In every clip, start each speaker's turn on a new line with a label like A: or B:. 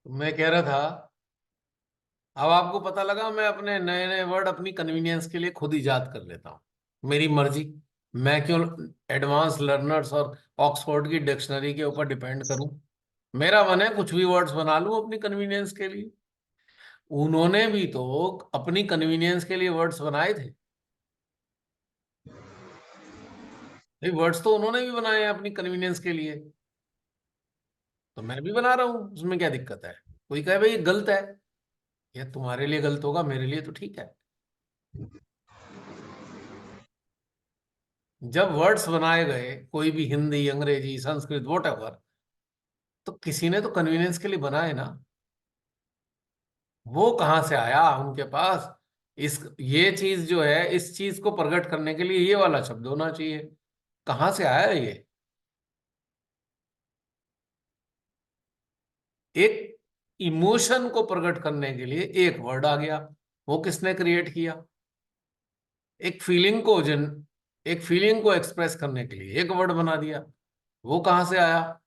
A: मैं कह रहा था, अब आपको पता लगा मैं अपने नए नए वर्ड अपनी कन्वीनियंस के लिए खुद इजाद कर लेता हूँ। मेरी मर्जी। मैं क्यों एडवांस लर्नर्स और ऑक्सफोर्ड की डिक्शनरी के ऊपर डिपेंड करूं। मेरा मन है कुछ भी वर्ड्स बना लूं अपनी कन्वीनियंस के लिए। उन्होंने भी तो अपनी कन्वीनियंस के लिए वर्ड्स बनाए थे। भाई वर्ड्स तो उन्होंने भी बनाए हैं अपनी कन्वीनियंस के लिए। तो मैं भी बना रहा हूं, उसमें क्या दिक्कत है। कोई कहे भाई ये गलत है, ये तुम्हारे लिए गलत होगा, मेरे लिए तो ठीक है। जब वर्ड्स बनाए गए कोई भी हिंदी अंग्रेजी संस्कृत वॉटएवर, तो किसी ने तो कन्वीनियंस के लिए बनाए ना। वो कहाँ से आया उनके पास। इस ये चीज जो है, इस चीज को प्रकट करने के लिए ये वाला शब्द होना चाहिए। कहाँ से आया ये। एक इमोशन को प्रकट करने के लिए एक वर्ड आ गया। वो किसने क्रिएट किया। एक फीलिंग को जन एक फीलिंग को एक्सप्रेस करने के लिए एक वर्ड बना दिया। वो कहाँ से आया।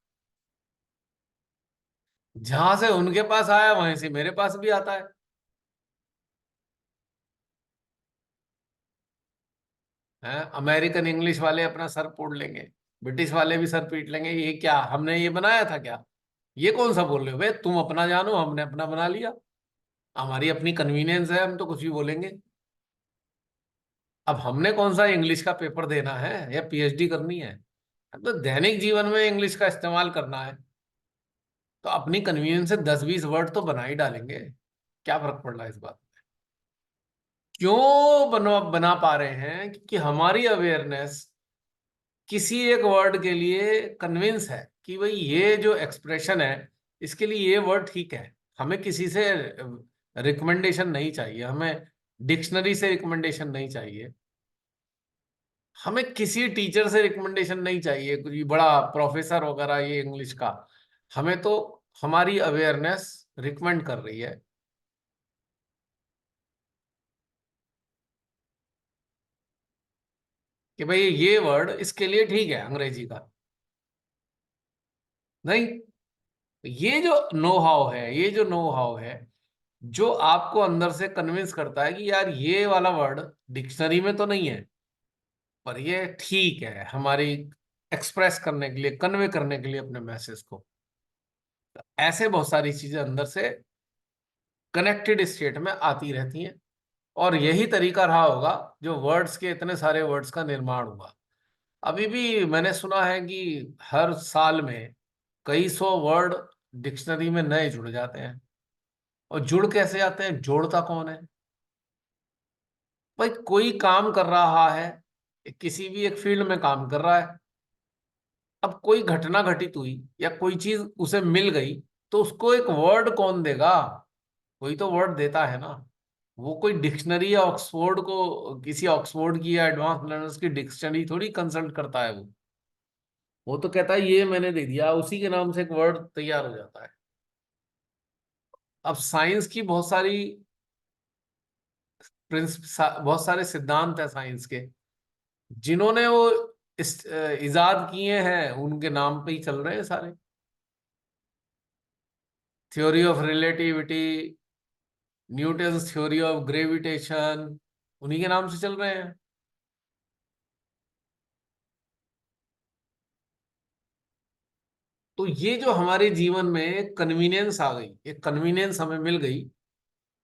A: जहां से उनके पास आया वहीं से मेरे पास भी आता है। हैं, अमेरिकन इंग्लिश वाले अपना सर फोड़ लेंगे, ब्रिटिश वाले भी सर पीट लेंगे, ये क्या हमने ये बनाया था क्या। ये कौन सा बोल रहे हो भाई, तुम अपना जानो, हमने अपना बना लिया। हमारी अपनी कन्वीनियंस है, हम तो कुछ भी बोलेंगे। अब हमने कौन सा इंग्लिश का पेपर देना है या पीएचडी करनी है। अब तो दैनिक जीवन में इंग्लिश का इस्तेमाल करना है। तो अपनी कन्वीनियंस से 10-20 वर्ड तो बना ही डालेंगे। क्या फर्क पड़ रहा है इस बात। क्यों बना पा रहे हैं, क्योंकि हमारी अवेयरनेस किसी एक वर्ड के लिए कन्विंस है कि भाई ये जो एक्सप्रेशन है, इसके लिए ये वर्ड ठीक है। हमें किसी से रिकमेंडेशन नहीं चाहिए, हमें डिक्शनरी से रिकमेंडेशन नहीं चाहिए, हमें किसी टीचर से रिकमेंडेशन नहीं चाहिए, कुछ बड़ा प्रोफेसर वगैरह ये इंग्लिश का। हमें तो हमारी अवेयरनेस रिकमेंड कर रही है कि भाई ये वर्ड इसके लिए ठीक है अंग्रेजी का। नहीं, ये जो नो हाउ है, जो आपको अंदर से कन्विंस करता है कि यार ये वाला वर्ड डिक्शनरी में तो नहीं है, पर ये ठीक है हमारी एक्सप्रेस करने के लिए, कन्वे करने के लिए अपने मैसेज को। ऐसे बहुत सारी चीजें अंदर से कनेक्टेड स्टेट में आती रहती हैं। और यही तरीका रहा होगा जो वर्ड्स के, इतने सारे वर्ड्स का निर्माण हुआ। अभी भी मैंने सुना है कि हर साल में कई सौ वर्ड डिक्शनरी में नए जुड़ जाते हैं। और जुड़ कैसे आते हैं, जोड़ता कौन है। भाई कोई काम कर रहा है, किसी भी एक फील्ड में काम कर रहा है। अब कोई घटना घटित हुई या कोई चीज उसे मिल गई, तो उसको एक वर्ड कौन देगा। कोई तो वर्ड देता है ना। वो कोई डिक्शनरी या ऑक्सफोर्ड को, किसी ऑक्सफोर्ड की या एडवांस लर्नर्स की डिक्शनरी थोड़ी कंसल्ट करता है वो तो कहता है ये मैंने दे दिया, उसी के नाम से एक वर्ड तैयार हो जाता है। अब साइंस की बहुत सारी बहुत सारे सिद्धांत है साइंस के, जिन्होंने वो इजाद किए हैं उनके नाम पे ही चल रहे हैं सारे। Theory of relativity, Newton's theory of gravitation, उन्हीं के नाम से चल रहे हैं। तो ये जो हमारे जीवन में एक कन्वीनियंस आ गई, एक कन्वीनियंस हमें मिल गई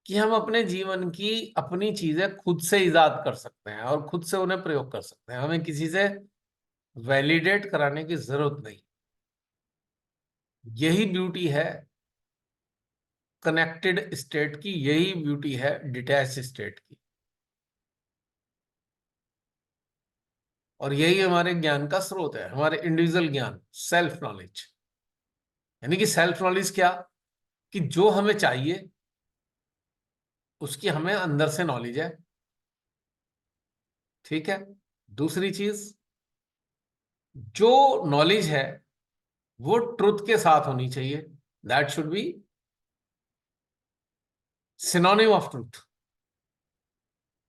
A: कि हम अपने जीवन की अपनी चीजें खुद से इजाद कर सकते हैं और खुद से उन्हें प्रयोग कर सकते हैं। हमें किसी से वैलिडेट कराने की जरूरत नहीं। यही ब्यूटी है कनेक्टेड स्टेट की, यही ब्यूटी है डिटैच स्टेट की। और यही हमारे ज्ञान का स्रोत है, हमारे इंडिविजुअल ज्ञान, सेल्फ नॉलेज। यानी कि सेल्फ नॉलेज क्या, कि जो हमें चाहिए उसकी हमें अंदर से नॉलेज है। ठीक है। दूसरी चीज, जो नॉलेज है वो ट्रुथ के साथ होनी चाहिए। That should be synonym of truth.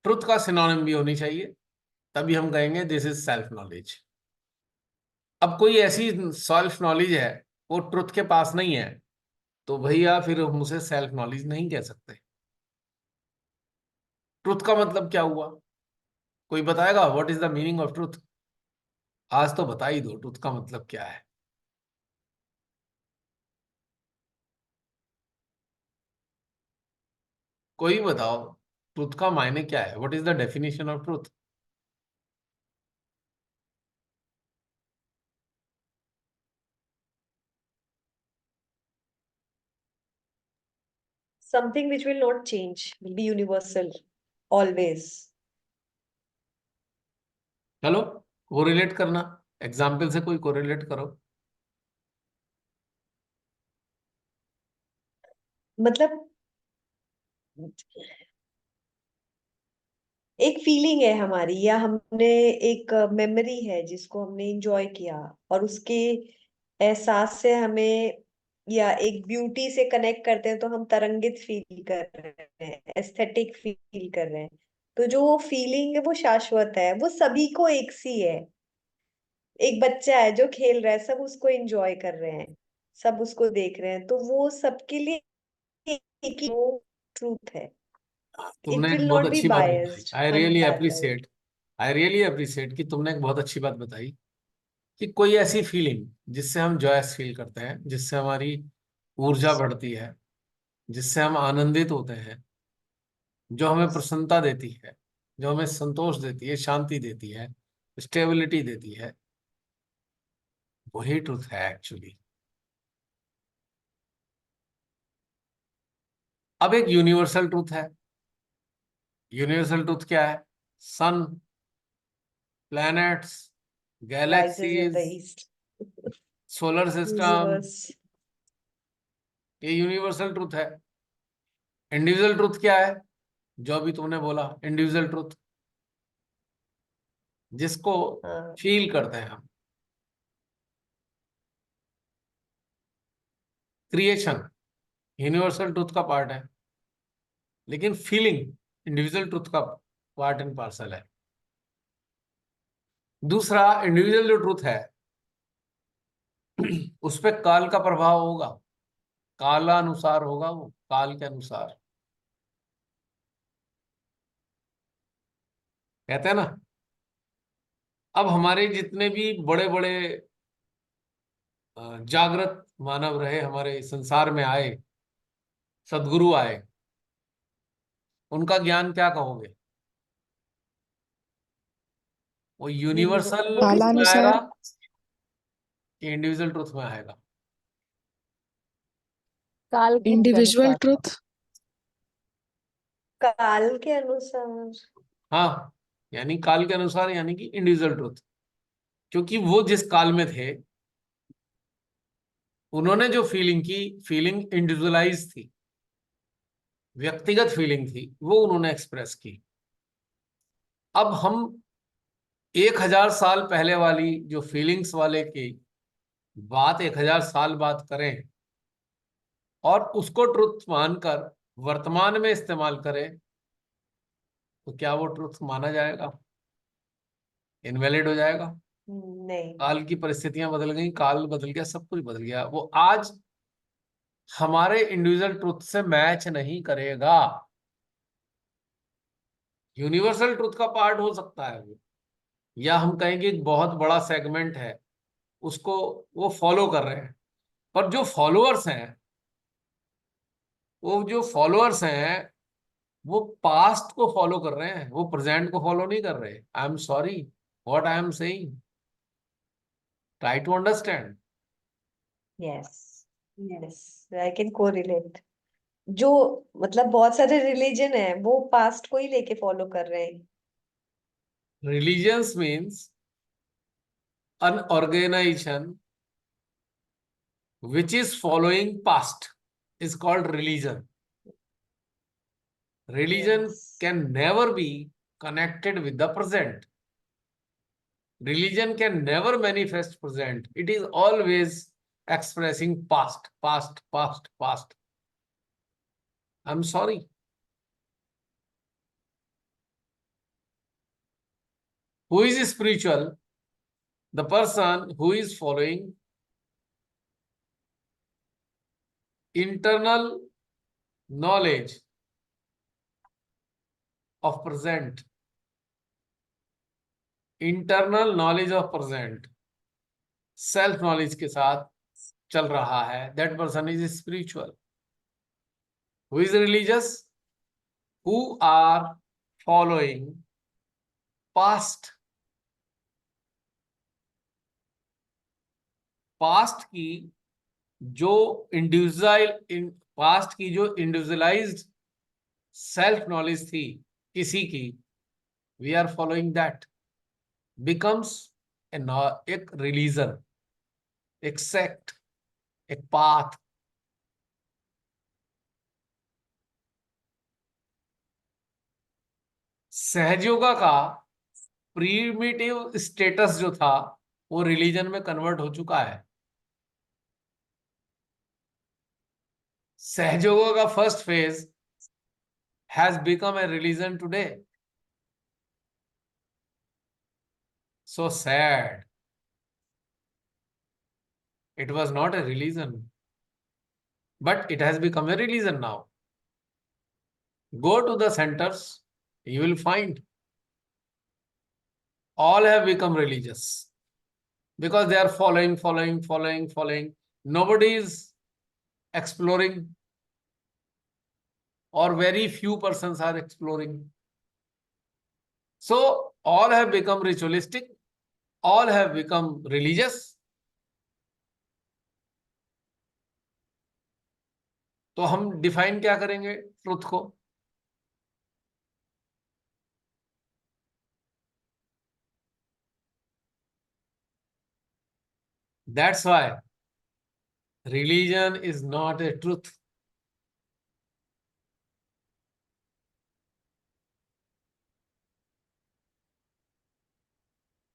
A: Truth का सिनोनिम भी होनी चाहिए, तभी हम कहेंगे दिस इज सेल्फ नॉलेज। अब कोई ऐसी सेल्फ नॉलेज है वो ट्रुथ के पास नहीं है, तो भैया फिर हम उसे सेल्फ नॉलेज नहीं कह सकते। ट्रुथ का मतलब क्या हुआ? कोई बताएगा what is the meaning of truth? आज तो बता ही दो ट्रुथ का मतलब क्या है। कोई बताओ ट्रुथ का मायने क्या है, what is the definition of truth?
B: Something which will not change, will be universal, always.
A: चलो कोरिलेट करना, एग्जाम्पल से कोई कोरिलेट करो।
B: मतलब एक फीलिंग है हमारी, या हमने एक मेमोरी है जिसको हमने इंजॉय किया, और उसके एहसास से हमें, या एक ब्यूटी से कनेक्ट करते हैं तो हम तरंगित फील कर रहे हैं, एस्थेटिक फील कर रहे हैं। तो जो वो फीलिंग है वो शाश्वत है, वो सभी को एक सी है। एक बच्चा है जो खेल रहा है, सब उसको एंजॉय कर रहे हैं, सब उसको देख रहे हैं, तो वो सबके लिए एक ही ट्रूथ है। इट
A: तुमने एक
B: विल
A: बहुत
B: नॉट बी
A: अच्छी बात बताई,
B: biased,
A: I really
B: unbiased.
A: Appreciate. I really appreciate कि तुमने एक बहुत अच्छी बात बताई कि कोई ऐसी फीलिंग जिससे हम जॉयस फील करते हैं, जिससे हमारी ऊर्जा बढ़ती है, जिससे हम आनंदित होते हैं, जो हमें प्रसन्नता देती है, जो हमें संतोष देती है, शांति देती है, स्टेबिलिटी देती है, वही ट्रुथ है एक्चुअली। अब एक यूनिवर्सल ट्रुथ है। यूनिवर्सल ट्रुथ क्या है? Sun, planets,
B: rises in the
A: galaxies,
B: east.
A: Solar system,
B: universe.
A: ये यूनिवर्सल ट्रुथ है। इंडिविजुअल ट्रुथ क्या है? जो अभी तुमने बोला इंडिविजुअल ट्रुथ, जिसको
B: हाँ।
A: फील करते हैं हम। क्रिएशन यूनिवर्सल ट्रुथ का पार्ट है, लेकिन फीलिंग इंडिविजुअल ट्रुथ का पार्ट एंड पार्सल है। दूसरा, इंडिविजुअल जो ट्रुथ है उस पर काल का प्रभाव होगा, कालानुसार होगा, वो काल के अनुसार, कहते हैं ना। अब हमारे जितने भी बड़े बड़े जागृत मानव रहे, हमारे संसार में आए, सदगुरु आए, उनका ज्ञान क्या कहोगे? वो यूनिवर्सल
B: वो
A: ट्रुथ
B: किस
A: में आएगा
C: कालानुसार।
A: कि इंडिविजुअल ट्रुथ में आएगा?
C: काल के
B: इंडिविजुअल
C: अनुसार।
B: ट्रुथ, काल के अनुसार।
A: हाँ, यानी काल के अनुसार, यानी कि इंडिविजुअल ट्रुथ। क्योंकि वो जिस काल में थे, उन्होंने जो फीलिंग की, फीलिंग इंडिविजुअलाइज थी, व्यक्तिगत फीलिंग थी, वो उन्होंने एक्सप्रेस की। अब हम 1000 साल पहले वाली जो फीलिंग्स वाले की बात 1000 साल बात करें और उसको ट्रुथ मानकर वर्तमान में इस्तेमाल करें, तो क्या वो ट्रुथ माना जाएगा? इनवैलिड हो जाएगा।
B: नहीं।
A: काल की परिस्थितियां बदल गई, काल बदल गया, सब कुछ बदल गया, वो आज हमारे इंडिविजुअल ट्रुथ से मैच नहीं करेगा। यूनिवर्सल ट्रुथ का पार्ट हो सकता है वो, या हम कहेंगे एक बहुत बड़ा सेगमेंट है, उसको वो फॉलो कर रहे हैं। पर जो फॉलोअर्स हैं, वो जो फॉलोअर्स हैं, वो पास्ट को फॉलो कर रहे हैं, वो प्रेजेंट को फॉलो नहीं कर रहे। I am sorry, what I am saying, try to understand.
B: Yes. Yes, I can correlate. जो मतलब बहुत सारे रिलीजन है वो पास्ट को ही लेके फॉलो कर रहे हैं।
A: Religions means an organization which is following past is called religion. Religion
B: yes.
A: can never be connected with the present. Religion can never manifest present. It is always expressing past, past, past, past. I'm sorry. Who is spiritual? The person who is following internal knowledge of present, internal knowledge of present, self knowledge के साथ चल रहा है, that person is spiritual. Who is religious? Who are following past, past की जो individual past की जो individualised self knowledge थी किसी की, we are following that, becomes एक रिलीजन, एक सेक्ट, एक पाथ. सहजयोगा का प्रीमिटिव स्टेटस जो था वो रिलीजन में कन्वर्ट हो चुका है. सहजयोगा का first phase has become a religion today. So sad. It was not a religion, but it has become a religion now. Go to the centers, you will find all have become religious because they are following. Nobody is exploring, or very few persons are exploring. So all have become ritualistic, all have become religious. तो हम define क्या करेंगे truth को? That's why religion is not a truth.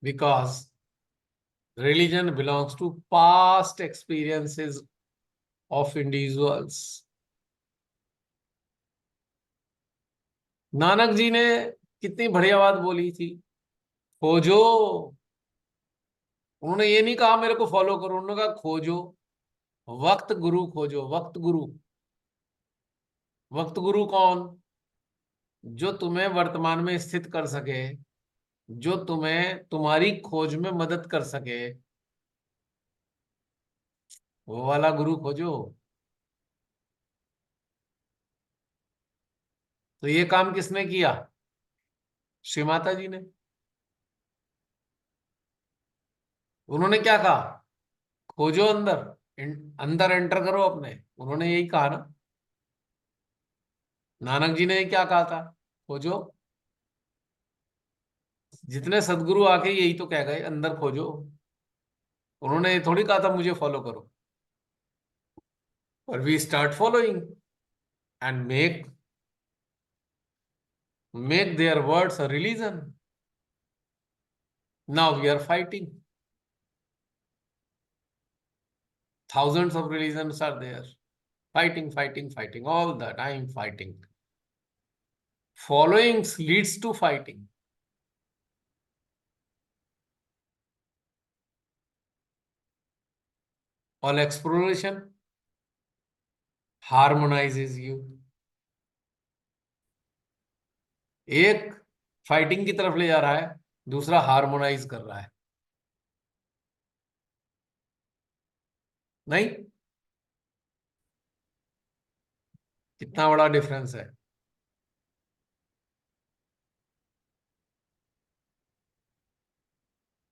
A: Because religion belongs to past experiences of individuals. Nanak ji ने कितनी बढ़िया बात बोली थी, खोजो. उन्होंने ये नहीं कहा मेरे को फॉलो करो, उन्होंने कहा खोजो, वक्त गुरु खोजो. वक्त गुरु, वक्त गुरु कौन? जो तुम्हें वर्तमान में स्थित कर सके, जो तुम्हें तुम्हारी खोज में मदद कर सके, वो वाला गुरु खोजो. तो ये काम किसने किया? श्री माता जी ने. उन्होंने क्या कहा? खोजो अंदर, अंदर एंटर करो अपने. उन्होंने यही कहा ना. नानक जी ने क्या कहा था? खोजो. जितने सदगुरु आके यही तो कह गए, अंदर खोजो. उन्होंने ये थोड़ी कहा था मुझे फॉलो करो. और we start following and make their words a religion. Now we are fighting. Thousands of religions are there. Fighting. All the time fighting. Following leads to fighting. All exploration harmonizes you. एक fighting की तरफ ले जा रहा है, दूसरा harmonise कर रहा है. नहीं? कितना बड़ा डिफरेंस है.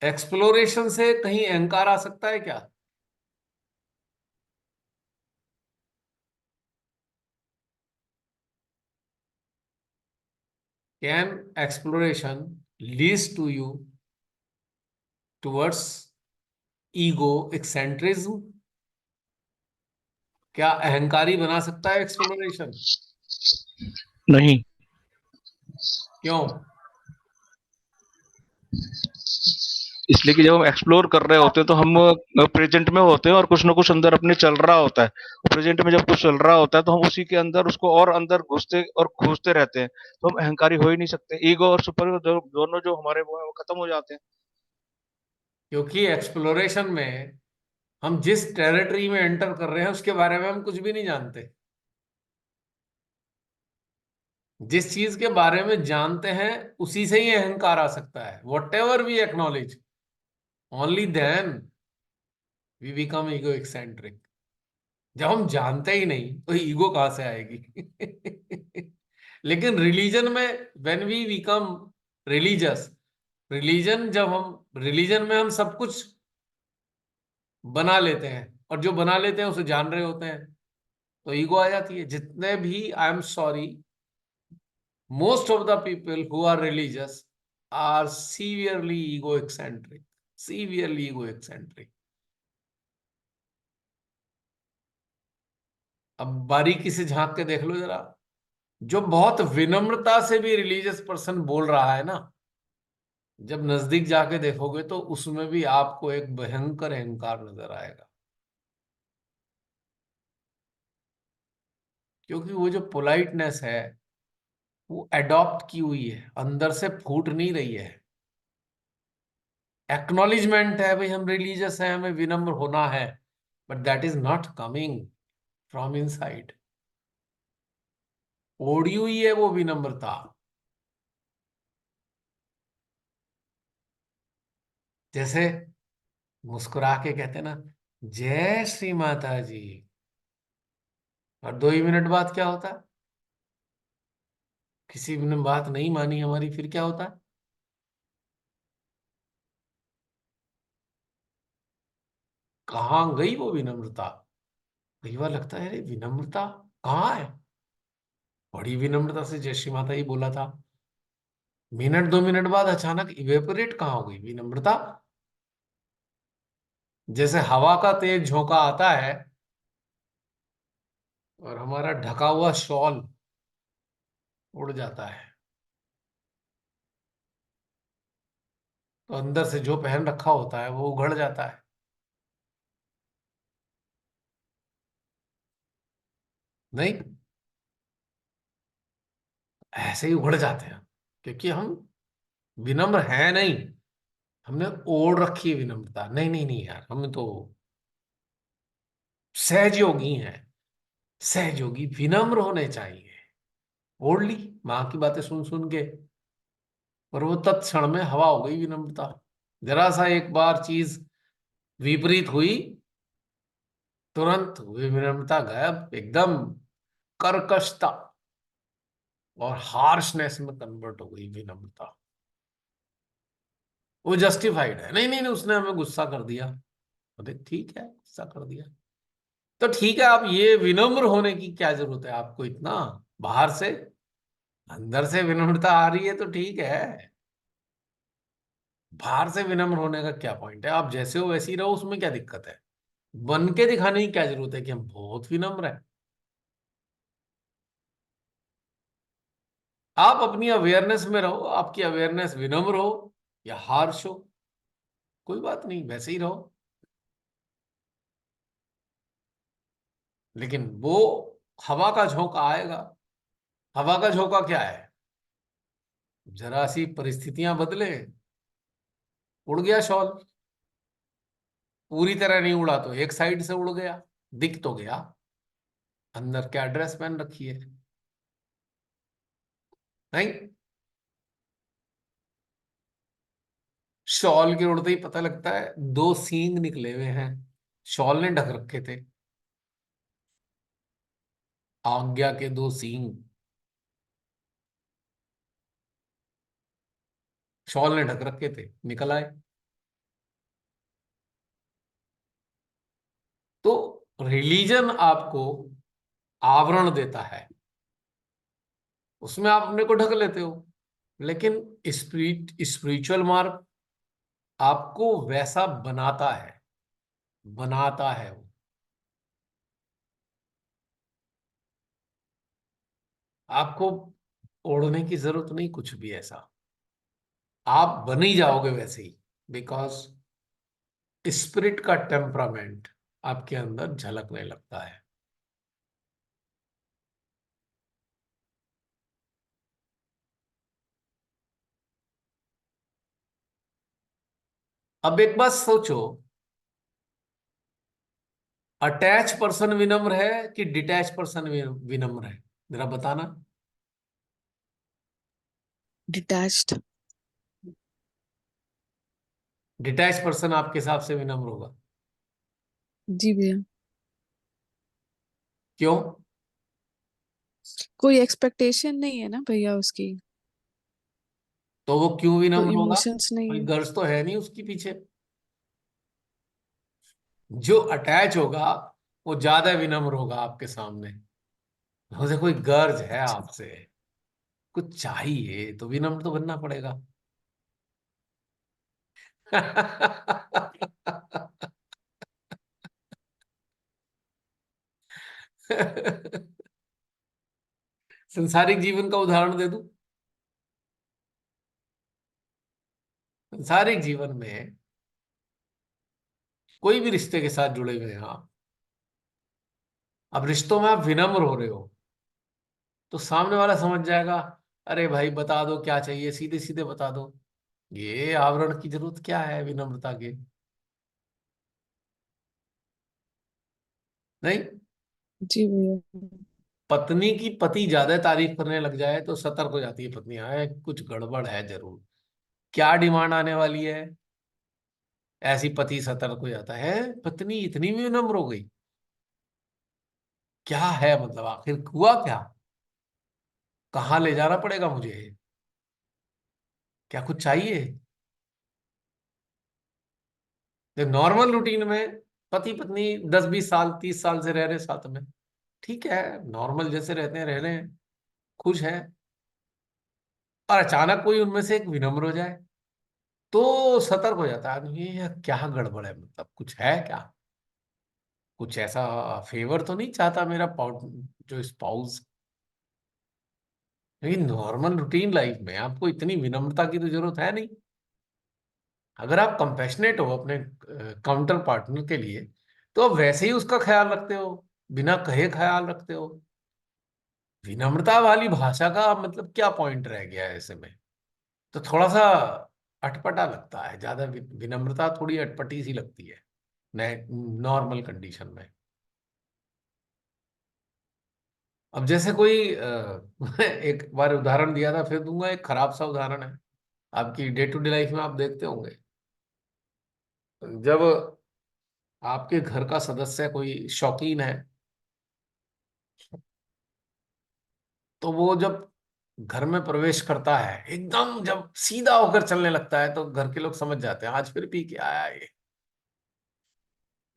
A: एक्सप्लोरेशन से कहीं अहंकार आ सकता है क्या? Can exploration leads to you towards ego eccentricism? क्या अहंकारी बना सकता है एक्सप्लोरेशन?
C: नहीं.
A: क्यों?
C: इसलिए कि जब हम एक्सप्लोर कर रहे होते हैं तो हम प्रेजेंट में होते हैं और कुछ ना कुछ अंदर अपने चल रहा होता है. प्रेजेंट में जब कुछ चल रहा होता है तो हम उसी के अंदर उसको और अंदर घुसते और खोजते रहते हैं. तो हम अहंकारी हो ही नहीं सकते. ईगो और सुपर दोनों जो हमारे वो हैं वो खत्म हो जाते हैं.
A: क्योंकि एक्सप्लोरेशन में हम जिस टेरिटरी में एंटर कर रहे हैं उसके बारे में हम कुछ भी नहीं जानते। जिस चीज के बारे में जानते हैं उसी से ही अहंकार आ सकता है। Whatever we acknowledge, only then we become ego eccentric. जब हम जानते ही नहीं तो ईगो कहां से आएगी? लेकिन रिलीजन में when we become religious, religion में हम सब कुछ बना लेते हैं, और जो बना लेते हैं उसे जान रहे होते हैं, तो ईगो आ जाती है। जितने भी, आई am sorry, most of the people who are religious are severely egocentric, severely egocentric। अब बारीकी से झांक के देख लो जरा, जो बहुत विनम्रता से भी रिलीजियस पर्सन बोल रहा है ना, जब नजदीक जाके देखोगे तो उसमें भी आपको एक भयंकर अहंकार नजर आएगा। क्योंकि वो जो पोलाइटनेस है वो एडॉप्ट की हुई है, अंदर से फूट नहीं रही है। एक्नॉलेजमेंट है भाई, हम रिलीजियस हैं, हमें विनम्र होना है, but that is not coming from inside. ओढ़ी हुई है वो विनम्रता। जैसे मुस्कुरा के कहते हैं ना, जय श्री माता जी, और 2 ही मिनट बाद क्या होता है? किसी ने बात नहीं मानी हमारी, फिर क्या होता है? कहाँ गई वो विनम्रता? कई बार लगता है अरे विनम्रता कहाँ है? बड़ी विनम्रता से जय श्री माता जी बोला था, 1 2 मिनट बाद अचानक इवेपोरेट कहाँ हो गई विनम्रता? जैसे हवा का तेज झोंका आता है और हमारा ढका हुआ शॉल उड़ जाता है, तो अंदर से जो पहन रखा होता है वो उघड़ जाता है। नहीं, ऐसे ही उघड़ जाते हैं, क्योंकि हम विनम्र हैं नहीं। हमने ओढ़ रखी है विनम्रता। नहीं नहीं नहीं यार, हम तो सहजयोगी हैं। सहजयोगी विनम्र होने चाहिए। ओढ़ ली माँ की बातें सुन सुन के, पर वो तत्क्षण में हवा हो गई विनम्रता। जरा सा एक बार चीज विपरीत हुई, तुरंत विनम्रता गायब एकदम। कर्कशता और हार्शनेस में कन्वर्ट हो गई विनम्रता। वो जस्टिफाइड है, नहीं नहीं नहीं, उसने हमें गुस्सा कर दिया। अरे ठीक है, गुस्सा कर दिया तो ठीक है। आप ये विनम्र होने की क्या जरूरत है आपको इतना? बाहर से, अंदर से विनम्रता आ रही है तो ठीक है। बाहर से विनम्र होने का क्या पॉइंट है? आप जैसे हो वैसे ही रहो, उसमें क्या दिक्कत है? बन के दिखाने की क्या जरूरत है कि हम बहुत विनम्र हैं? आप अपनी अवेयरनेस में रहो, आपकी अवेयरनेस विनम्र हो या हार्श हो, कोई बात नहीं, वैसे ही रहो। लेकिन वो हवा का झोंका आएगा। हवा का झोंका क्या है? जरा सी परिस्थितियां बदले, उड़ गया शॉल। पूरी तरह नहीं उड़ा तो एक साइड से उड़ गया, दिख तो गया। अंदर क्या ड्रेस पहन रखी है? नहीं, शॉल के उड़ते ही पता लगता है 2 सींग निकले हुए हैं। शॉल ने ढक रखे थे, आज्ञा के 2 सींग शॉल ने ढक रखे थे, निकल आए। तो रिलीजन आपको आवरण देता है, उसमें आप अपने को ढक लेते हो। लेकिन स्पिरिचुअल मार्ग आपको वैसा बनाता है, बनाता है वो। आपको ओढ़ने की जरूरत नहीं कुछ भी ऐसा, आप बन ही जाओगे वैसे ही। बिकॉज स्पिरिट का टेम्परामेंट आपके अंदर झलकने लगता है। अब एक बात सोचो, अटैच पर्सन विनम्र है कि डिटैच पर्सन विनम्र है, जरा बताना।
D: डिटैच्ड।
A: डिटैच पर्सन आपके हिसाब से विनम्र होगा,
D: जी भैया।
A: क्यों?
D: कोई एक्सपेक्टेशन नहीं है ना भैया उसकी।
A: तो वो क्यों
D: कोई
A: विनम्र होगा?
D: इमोशंस नहीं
A: कोई
D: है।
A: गर्ज तो है नहीं उसके पीछे। जो अटैच होगा वो ज्यादा विनम्र होगा आपके सामने। उसे कोई गर्ज है
D: अच्छा।
A: आपसे, कुछ चाहिए तो विनम्र तो बनना पड़ेगा। संसारिक जीवन का उदाहरण दे दूं? संसारिक जीवन में कोई भी रिश्ते के साथ जुड़े हुए हैं आप, अब रिश्तों में आप विनम्र हो रहे हो तो सामने वाला समझ जाएगा, अरे भाई बता दो क्या चाहिए, सीधे सीधे बता दो। ये आवरण की जरूरत क्या है विनम्रता के? नहीं।
D: जी भैया।
A: पत्नी की पति ज्यादा तारीफ करने लग जाए तो सतर्क हो जाती है पत्नी, है कुछ गड़बड़ है जरूर, क्या डिमांड आने वाली है। ऐसी पति सतर्क हो जाता है, पत्नी इतनी भी विनम्र हो गई, क्या है मतलब, आखिर हुआ क्या, कहाँ ले जाना पड़ेगा मुझे, क्या कुछ चाहिए? नॉर्मल रूटीन में पति पत्नी 10-20 साल 30 साल से रह रहे साथ में, ठीक है, नॉर्मल जैसे रहते हैं रह रहे हैं, खुश है। और अचानक कोई उनमें से एक विनम्र हो जाए तो सतर्क हो जाता है आदमी, ये क्या गड़बड़ है, मतलब कुछ है क्या, कुछ ऐसा फेवर तो नहीं चाहता मेरा जो स्पाउस। लेकिन नॉर्मल रूटीन लाइफ में आपको इतनी विनम्रता की तो जरूरत है नहीं। अगर आप कंपैशनेट हो अपने काउंटर पार्टनर के लिए तो आप वैसे ही उसका ख्याल रखते हो, बिना कहे ख्याल रखते हो। विनम्रता वाली भाषा का मतलब क्या पॉइंट रह गया है ऐसे में? तो थोड़ा सा अटपटा लगता है, ज्यादा विनम्रता थोड़ी अटपटी सी लगती है नॉर्मल कंडीशन में। अब जैसे कोई एक बार उदाहरण दिया था, फिर दूंगा, एक खराब सा उदाहरण है, आपकी डे टू डे लाइफ में आप देखते होंगे, जब आपके घर का सदस्य कोई शौकीन है तो वो जब घर में प्रवेश करता है, एकदम जब सीधा होकर चलने लगता है तो घर के लोग समझ जाते हैं आज फिर पी के आया है ये,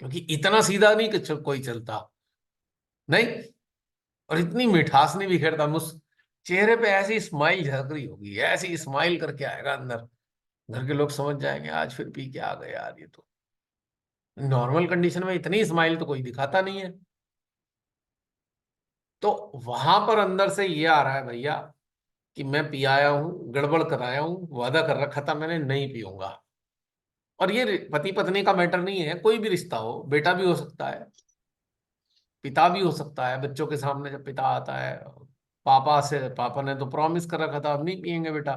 A: क्योंकि इतना सीधा नहीं कि कोई चलता नहीं, और इतनी मिठास नहीं बिखेरता, मुस चेहरे पे ऐसी स्माइल झलक रही होगी, ऐसी स्माइल करके आएगा अंदर, घर के लोग समझ जाएंगे आज फिर पी के आ गए यार ये तो। नॉर्मल कंडीशन में इतनी स्माइल तो कोई दिखाता नहीं है। तो वहां पर अंदर से ये आ रहा है भैया कि मैं पी आया हूं, गड़बड़ कराया हूं, वादा कर रखा था मैंने नहीं पीऊंगा। और ये पति पत्नी का मैटर नहीं है, कोई भी रिश्ता हो, बेटा भी हो सकता है, पिता भी हो सकता है, बच्चों के सामने जब पिता आता है, पापा ने तो प्रॉमिस कर रखा था अब नहीं पियेंगे बेटा,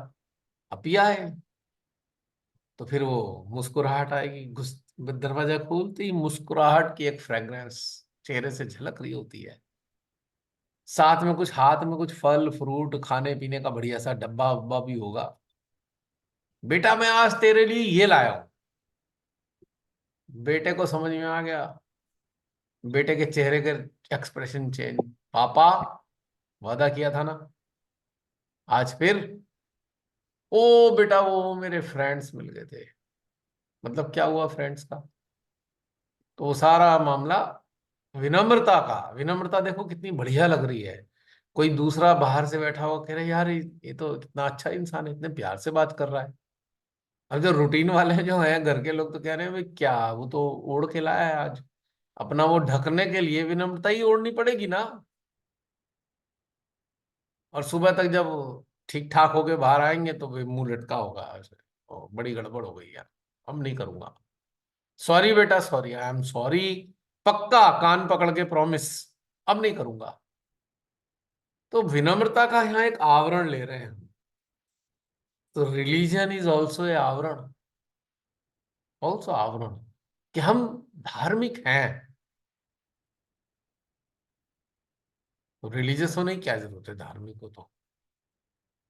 A: अब पिया है, तो फिर वो मुस्कुराहट आएगी, घुस दरवाजा खोलते ही मुस्कुराहट की एक फ्रेग्रेंस चेहरे से झलक रही होती है, साथ में कुछ हाथ में कुछ फल फ्रूट खाने पीने का बढ़िया सा डब्बा उब्बा भी होगा, बेटा मैं आज तेरे लिए ये लाया हूं। बेटे को समझ में आ गया, बेटे के चेहरे के एक्सप्रेशन चेंज, पापा वादा किया था ना, आज फिर, ओ बेटा वो मेरे फ्रेंड्स मिल गए थे, मतलब क्या हुआ फ्रेंड्स का, तो वो सारा मामला विनम्रता का, विनम्रता देखो कितनी बढ़िया लग रही है। कोई दूसरा बाहर से बैठा हुआ कह रहे यार ये तो कितना अच्छा इंसान है, इतने प्यार से बात कर रहा है। अब जो रूटीन वाले जो हैं घर के लोग तो कह रहे हैं भाई क्या वो तो ओढ़ के लाया है आज, अपना वो ढकने के लिए विनम्रता ही ओढ़नी पड़ेगी ना। और सुबह तक जब ठीक ठाक होके बाहर आएंगे तो भाई मुंह लटका होगा ऐसे, ओ, बड़ी गड़बड़ हो गई यार, अब नहीं करूंगा, सॉरी बेटा सॉरी, आई एम सॉरी, पक्का कान पकड़ के प्रॉमिस, अब नहीं करूंगा। तो विनम्रता का यहाँ एक आवरण ले रहे हैं हम। तो रिलीजन इज ऑल्सो ए आवरण, ऑल्सो आवरण, कि हम धार्मिक हैं, तो रिलीजियस होने की क्या जरूरत है, धार्मिक हो तो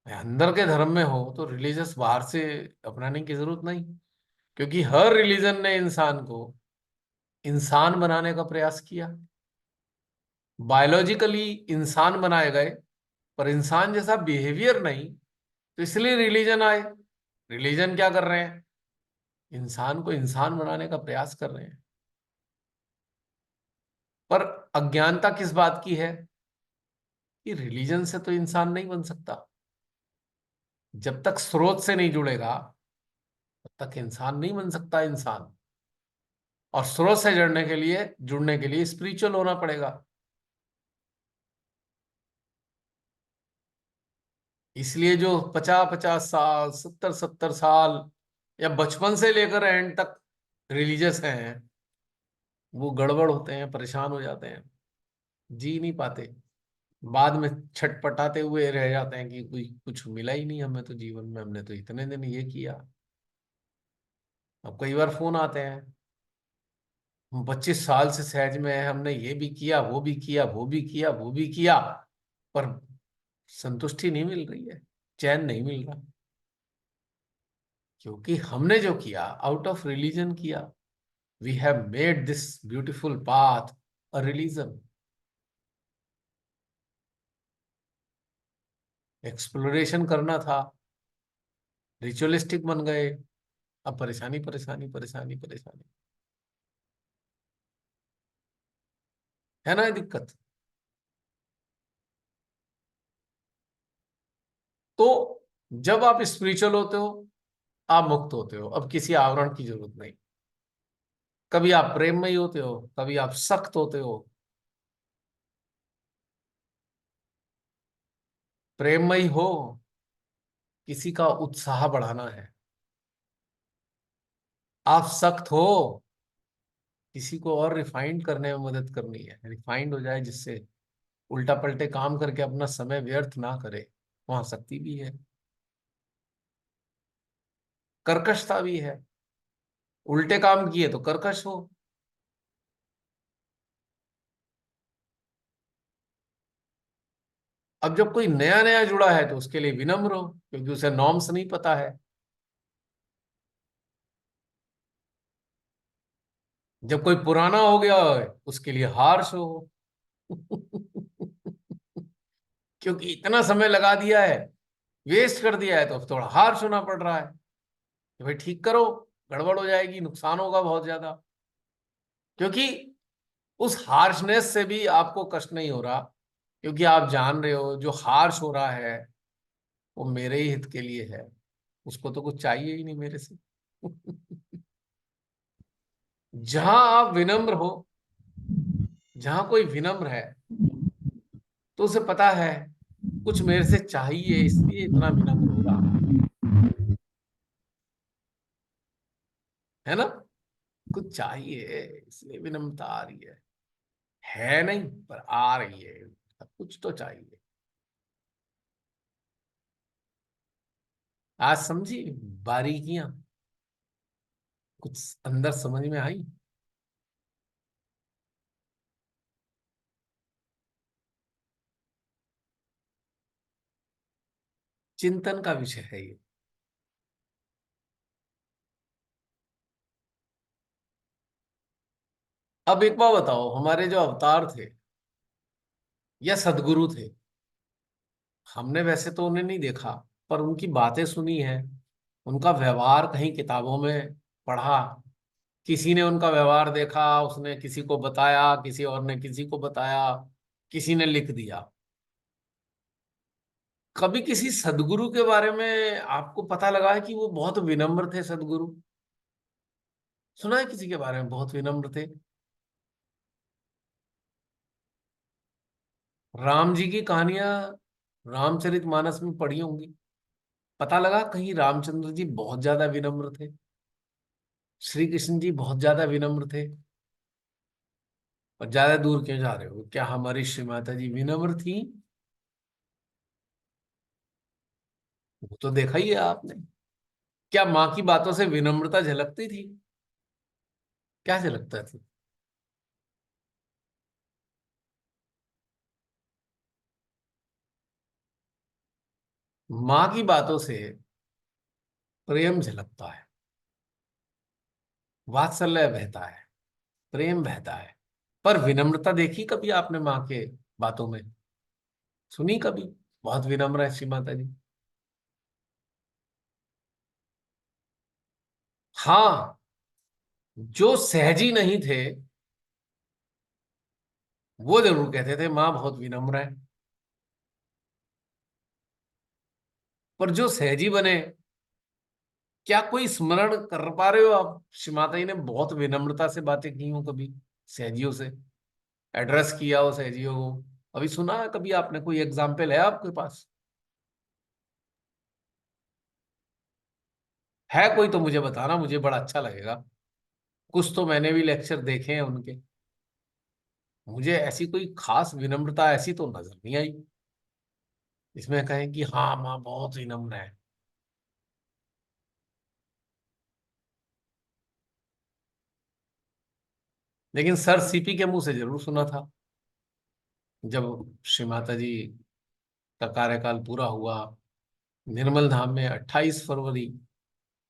A: अंदर के धर्म में हो, तो रिलीजियस बाहर से अपनाने की जरूरत नहीं, क्योंकि हर रिलीजन ने इंसान को इंसान बनाने का प्रयास किया। बायोलॉजिकली इंसान बनाए गए, पर इंसान जैसा बिहेवियर नहीं, तो इसलिए रिलीजन आए। रिलीजन क्या कर रहे हैं, इंसान को इंसान बनाने का प्रयास कर रहे हैं। पर अज्ञानता किस बात की है कि रिलीजन से तो इंसान नहीं बन सकता। जब तक स्रोत से नहीं जुड़ेगा तब तक इंसान नहीं बन सकता इंसान। और स्रोत से जुड़ने के लिए स्पिरिचुअल होना पड़ेगा। इसलिए जो 50-50 साल, 70-70 साल या बचपन से लेकर एंड तक रिलीजियस हैं, वो गड़बड़ होते हैं, परेशान हो जाते हैं, जी नहीं पाते। बाद में छटपटाते हुए रह जाते हैं कि कोई कुछ मिला ही नहीं हमें तो जीवन में, हमने तो इतने दिन ये किया। अब कई बार फोन आते हैं, हम 25 साल से सहज में है, हमने ये भी किया, वो भी किया, वो भी किया, वो भी किया, पर संतुष्टि नहीं मिल रही है, चैन नहीं मिल रहा, क्योंकि हमने जो किया आउट ऑफ रिलीजन किया। We have made this beautiful path a religion. Exploration करना था, रिचुअलिस्टिक बन गए। अब परेशानी परेशानी परेशानी परेशानी, है ना ये दिक्कत। तो जब आप स्पिरिचुअल होते हो, आप मुक्त होते हो, अब किसी आवरण की जरूरत नहीं। कभी आप प्रेममयी होते हो, कभी आप सख्त होते हो। प्रेममयी हो, किसी का उत्साह बढ़ाना है। आप सख्त हो, किसी को और रिफाइंड करने में मदद करनी है, रिफाइंड हो जाए, जिससे उल्टा पलटे काम करके अपना समय व्यर्थ ना करे। वहां शक्ति भी है, कर्कशता भी है। उल्टे काम किए तो कर्कश हो। अब जब कोई नया नया जुड़ा है तो उसके लिए विनम्र हो, क्योंकि उसे नॉर्म्स नहीं पता है। जब कोई पुराना हो गया है उसके लिए हार्श हो। क्योंकि इतना समय लगा दिया है, वेस्ट कर दिया है, तो अब थोड़ा हार्श होना पड़ रहा है कि भाई ठीक करो, गड़बड़ हो जाएगी, नुकसान होगा बहुत ज्यादा। क्योंकि उस हार्शनेस से भी आपको कष्ट नहीं हो रहा, क्योंकि आप जान रहे हो जो हार्श हो रहा है वो मेरे ही हित के लिए है। उसको तो कुछ चाहिए ही नहीं मेरे से। जहां आप विनम्र हो, जहां कोई विनम्र है, तो उसे पता है कुछ मेरे से चाहिए, इसलिए इतना विनम्र हो रहा है ना। कुछ चाहिए इसलिए विनम्रता आ रही है नहीं, पर आ रही है। कुछ तो चाहिए। आज समझी बारीकियां, कुछ अंदर समझ में आई। चिंतन का विषय है ये। अब एक बात बताओ, हमारे जो अवतार थे या सदगुरु थे, हमने वैसे तो उन्हें नहीं देखा, पर उनकी बातें सुनी है, उनका व्यवहार कहीं किताबों में पढ़ा। किसी ने उनका व्यवहार देखा, उसने किसी को बताया, किसी और ने किसी को बताया, किसी ने लिख दिया। कभी किसी सदगुरु के बारे में आपको पता लगा है कि वो बहुत विनम्र थे सदगुरु? सुना है किसी के बारे में बहुत विनम्र थे? राम जी की कहानियां रामचरितमानस में पढ़ी होंगी। पता लगा कहीं रामचंद्र जी बहुत ज्यादा विनम्र थे, श्री कृष्ण जी बहुत ज्यादा विनम्र थे? और ज्यादा दूर क्यों जा रहे हो, क्या हमारी श्री माता जी विनम्र थी? वो तो देखा ही है आपने। क्या माँ की बातों से विनम्रता झलकती थी? क्या झलकता थी? माँ की बातों से प्रेम झलकता है, वात्सल्य बहता है, प्रेम बहता है। पर विनम्रता देखी कभी आपने माँ के बातों में? सुनी कभी? बहुत विनम्र है श्री माता जी। हाँ, जो सहजी नहीं थे वो जरूर कहते थे माँ बहुत विनम्र है। पर जो सहजी बने, क्या कोई स्मरण कर पा रहे हो आप श्री माता जी ने बहुत विनम्रता से बातें की हो कभी, सहजियों से एड्रेस किया हो सहजियों को? अभी सुना है कभी आपने? कोई एग्जाम्पल है आपके पास? है कोई तो मुझे बताना, मुझे बड़ा अच्छा लगेगा। कुछ तो मैंने भी लेक्चर देखे हैं उनके, मुझे ऐसी कोई खास विनम्रता ऐसी तो नजर नहीं आई इसमें कहें कि हाँ माँ बहुत विनम्र है। लेकिन सर सीपी के मुंह से जरूर सुना था, जब श्री माता जी का कार्यकाल पूरा हुआ, निर्मल धाम में 28 फरवरी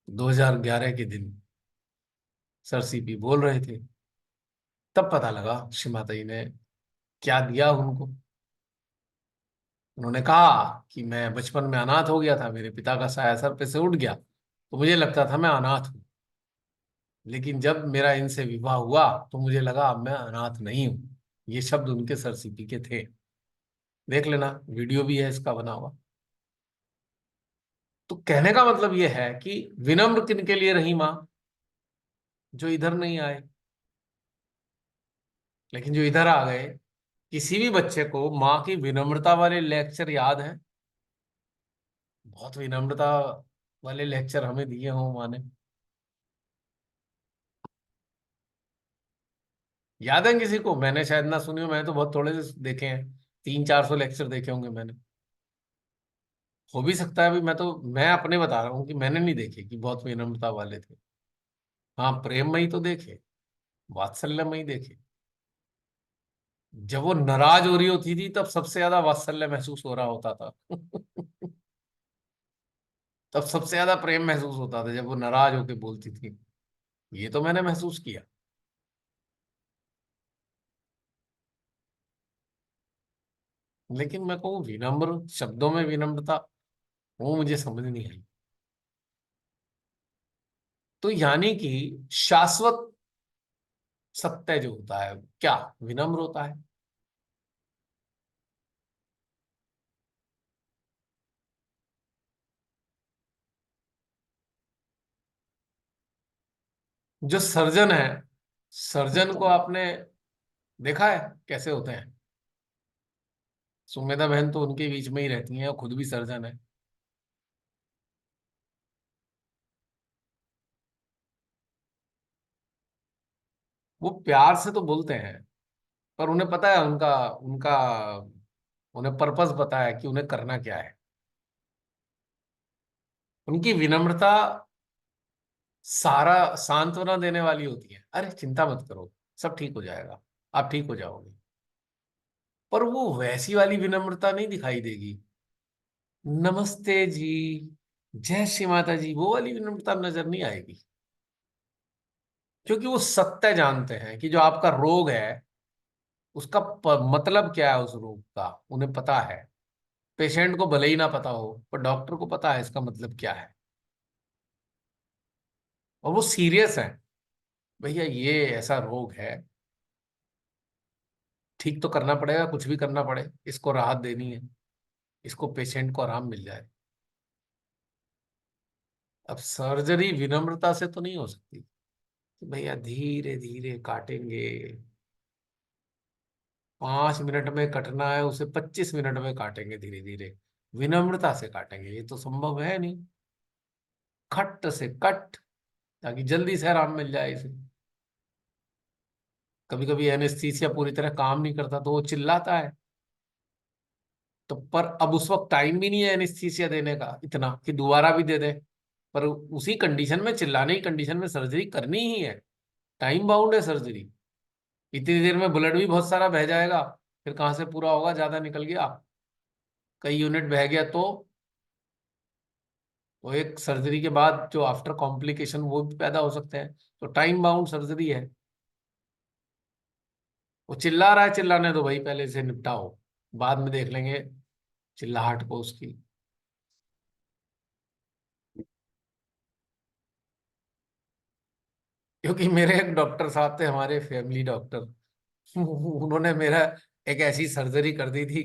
A: 2011 के दिन सर सीपी बोल रहे थे। तब पता लगा श्री माता जी ने क्या दिया उनको। उन्होंने कहा कि मैं बचपन में अनाथ हो गया था, मेरे पिता का साया सर पे से उठ गया तो मुझे लगता था मैं अनाथ हूं, लेकिन जब मेरा इनसे विवाह हुआ तो मुझे लगा अब मैं अनाथ नहीं हूं। ये शब्द उनके सर सीपी के थे। देख लेना, वीडियो भी है इसका बना हुआ। तो कहने का मतलब ये है कि विनम्र किन के लिए रही माँ? जो इधर नहीं आए, लेकिन जो इधर आ गए। किसी भी बच्चे को माँ की विनम्रता वाले लेक्चर याद है? बहुत विनम्रता वाले लेक्चर हमें दिए हों माँ ने। याद है किसी को? मैंने शायद ना सुनी हो, मैंने तो बहुत थोड़े से देखे हैं, 300-400 लेक्चर देखे होंगे मैंने। हो भी सकता है, अभी मैं अपने बता रहा हूँ कि मैंने नहीं देखे कि बहुत विनम्रता वाले थे। हाँ, प्रेममयी तो देखे, वात्सल्यमयी देखे। जब वो नाराज हो रही होती थी तब सबसे ज्यादा वात्सल्य महसूस हो रहा होता था। तब सबसे ज्यादा प्रेम महसूस होता था जब वो नाराज होके बोलती थी। ये तो मैंने महसूस किया। लेकिन मैं कहूँ विनम्र, शब्दों में विनम्रता, वो मुझे समझ नहीं आई। तो यानी कि शाश्वत सत्य जो होता है क्या विनम्र होता है? जो सर्जन है, सर्जन को आपने देखा है कैसे होते हैं? सुमेधा बहन तो उनके बीच में ही रहती हैं और खुद भी सर्जन है। वो प्यार से तो बोलते हैं, पर उन्हें पता है उनका उनका उन्हें पर्पस पता है कि उन्हें करना क्या है। उनकी विनम्रता सारा सांत्वना देने वाली होती है। अरे चिंता मत करो, सब ठीक हो जाएगा, आप ठीक हो जाओगे। पर वो वैसी वाली विनम्रता नहीं दिखाई देगी। नमस्ते जी, जय श्री माता जी, वो वाली विनम्रता नजर नहीं आएगी। क्योंकि वो सत्य जानते हैं कि जो आपका रोग है उसका मतलब क्या है, उस रोग का उन्हें पता है। पेशेंट को भले ही ना पता हो, पर डॉक्टर को पता है इसका मतलब क्या है। और वो सीरियस है, भैया ये ऐसा रोग है, ठीक तो करना पड़ेगा, कुछ भी करना पड़े, इसको राहत देनी है, इसको पेशेंट को आराम मिल जाए। अब सर्जरी विनम्रता से तो नहीं हो सकती कि भैया धीरे धीरे काटेंगे, 5 मिनट में कटना है उसे 25 मिनट में काटेंगे, धीरे धीरे विनम्रता से काटेंगे, ये तो संभव है नहीं। खट से कट, ताकि जल्दी से आराम मिल जाए इसे। कभी कभी एनेस्थीसिया पूरी तरह काम नहीं करता तो वो चिल्लाता है, तो पर अब उस वक्त टाइम भी नहीं है एनेस्थीसिया देने का इतना कि दोबारा भी दे दे। पर उसी कंडीशन में, चिल्लाने की कंडीशन में सर्जरी करनी ही है। टाइम बाउंड है सर्जरी। इतनी देर में ब्लड भी बहुत सारा बह जाएगा, फिर कहाँ से पूरा होगा, ज्यादा निकल गया, कई यूनिट बह गया तो वो एक सर्जरी के बाद जो आफ्टर कॉम्प्लिकेशन वो भी पैदा हो सकते हैं, तो टाइम बाउंड सर्जरी है। वो चिल्ला रहा है, चिल्लाने दो भाई, पहले से निपटाओ, बाद में देख लेंगे चिल्लाहट को उसकी। क्योंकि मेरे एक डॉक्टर साहब थे, हमारे फैमिली डॉक्टर, उन्होंने मेरा एक ऐसी सर्जरी कर दी थी,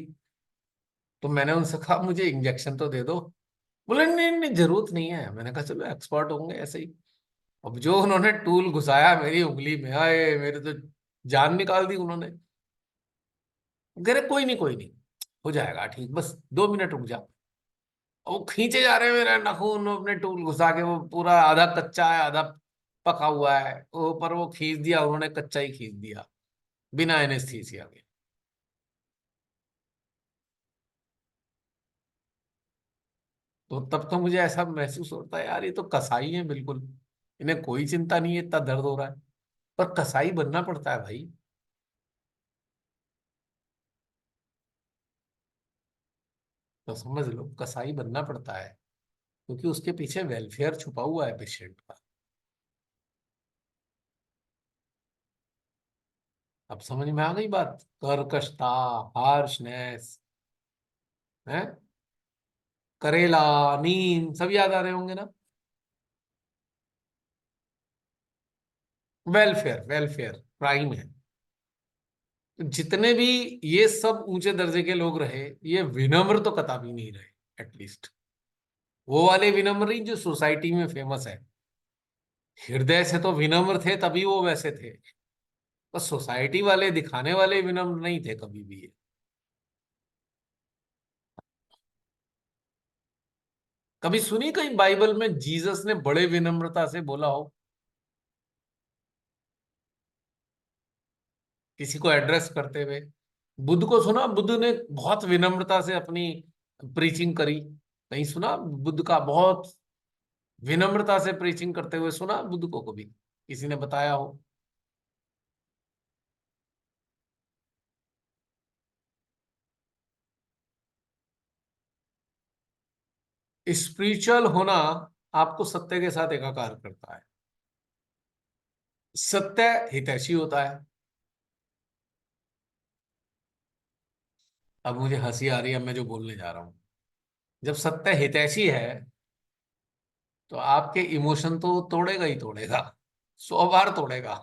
A: तो मैंने उनसे कहा मुझे इंजेक्शन तो दे दो। बोले नहीं नहीं जरूरत नहीं है। मैंने कहा चलो एक्सपर्ट होंगे ऐसे ही। अब जो उन्होंने टूल घुसाया मेरी उंगली में, आए मेरे तो जान निकाल दी उन्होंने। कह रहे कोई नहीं कोई नहीं, हो जाएगा ठीक, बस 2 मिनट रुक जा। वो खींचे जा रहे हैं मेरा नाखून अपने टूल घुसा के, वो पूरा आधा कच्चा है आधा पका हुआ है, वो पर वो खींच दिया उन्होंने, कच्चा ही खींच दिया बिना एनेस्थीसिया के। तो तब तो मुझे ऐसा महसूस होता है यार ये तो कसाई है बिल्कुल, इन्हें कोई चिंता नहीं है इतना दर्द हो रहा है, पर कसाई बनना पड़ता है भाई। तो समझ लो कसाई बनना पड़ता है, क्योंकि उसके पीछे वेलफेयर छुपा हुआ है पेशेंट का। अब समझ में आ गई बात, कर्कशता, हार्शनेस है, करेला, नीम सब याद आ रहे होंगे ना। वेलफेयर वेलफेयर प्राइम है। तो जितने भी ये सब ऊंचे दर्जे के लोग रहे, ये विनम्र तो कतई नहीं रहे एटलीस्ट। वो वाले विनम्र नहीं जो सोसाइटी में फेमस है, हृदय से तो विनम्र थे तभी वो वैसे थे। बस सोसाइटी वाले दिखाने वाले विनम्र नहीं थे कभी भी ये। कभी सुनी कहीं बाइबल में जीसस ने बड़े विनम्रता से बोला हो, किसी को एड्रेस करते हुए? बुद्ध को सुना, बुद्ध ने बहुत विनम्रता से अपनी प्रीचिंग करी? कहीं सुना बुद्ध का बहुत विनम्रता से प्रीचिंग करते हुए? सुना बुद्ध को कभी किसी ने बताया हो? स्पिरिचुअल होना आपको सत्य के साथ एकाकार करता है। सत्य हितैषी होता है। अब मुझे हंसी आ रही है, मैं जो बोलने जा रहा हूं, जब सत्य हितैषी है तो आपके इमोशन तो तोड़ेगा ही तोड़ेगा, 100 बार तोड़ेगा।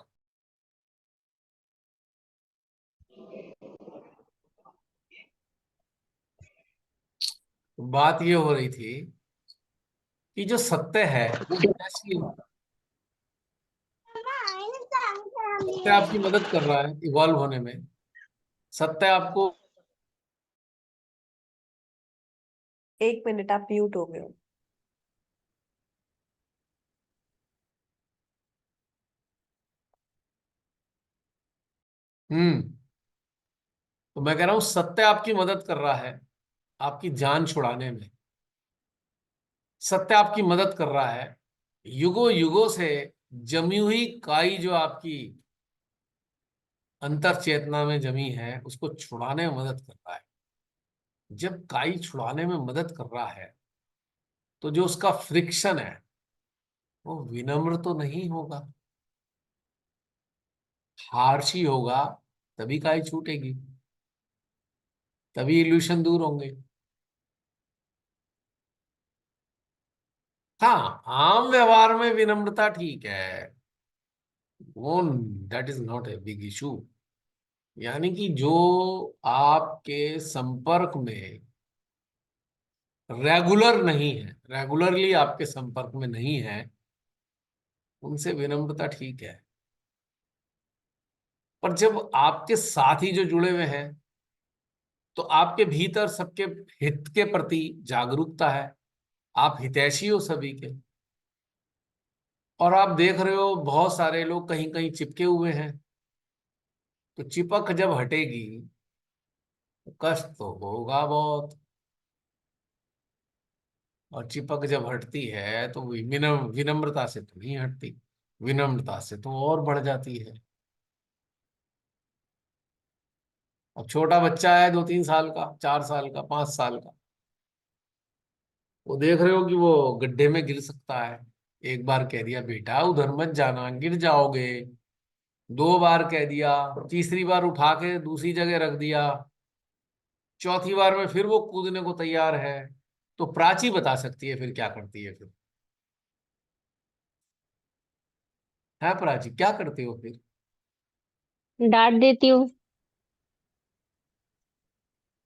A: तो बात ये हो रही थी कि जो सत्य है वो हितैषी है। सत्य आपकी मदद कर रहा है इवॉल्व होने में। सत्य आपको।
B: 1 मिनट, आप म्यूट हो गए हो।
A: हम्म। तो मैं कह रहा हूं सत्य आपकी मदद कर रहा है आपकी जान छुड़ाने में। सत्य आपकी मदद कर रहा है युगों युगों से जमी हुई काई जो आपकी अंतर चेतना में जमी है उसको छुड़ाने में मदद कर रहा है। जब काई छुड़ाने में मदद कर रहा है तो जो उसका फ्रिक्शन है वो विनम्र तो नहीं होगा, हार्शी होगा। तभी काई छूटेगी, तभी इल्यूशन दूर होंगे। हाँ, आम व्यवहार में विनम्रता ठीक है, वो that is not a big issue. यानी कि जो आपके संपर्क में रेगुलर नहीं है, रेगुलरली आपके संपर्क में नहीं है, उनसे विनम्रता ठीक है। पर जब आपके साथ ही जो जुड़े हुए हैं, तो आपके भीतर सबके हित के प्रति जागरूकता है, आप हितैषी हो सभी के। और आप देख रहे हो बहुत सारे लोग कहीं कहीं चिपके हुए हैं, तो चिपक जब हटेगी तो कष्ट तो होगा बहुत। और चिपक जब हटती है तो विनम्रता से तो नहीं हटती, विनम्रता से तो और बढ़ जाती है। अब छोटा बच्चा है 2-3 साल का, 4 साल का, 5 साल का, वो देख रहे हो कि वो गड्ढे में गिर सकता है। एक बार कह दिया बेटा उधर मत जाना गिर जाओगे, दो बार कह दिया, तीसरी बार उठा के दूसरी जगह रख दिया, चौथी बार में फिर वो कूदने को तैयार है। तो प्राची बता सकती है फिर क्या करती है फिर। है प्राची, क्या करते हो फिर?
E: डांट देती हूँ।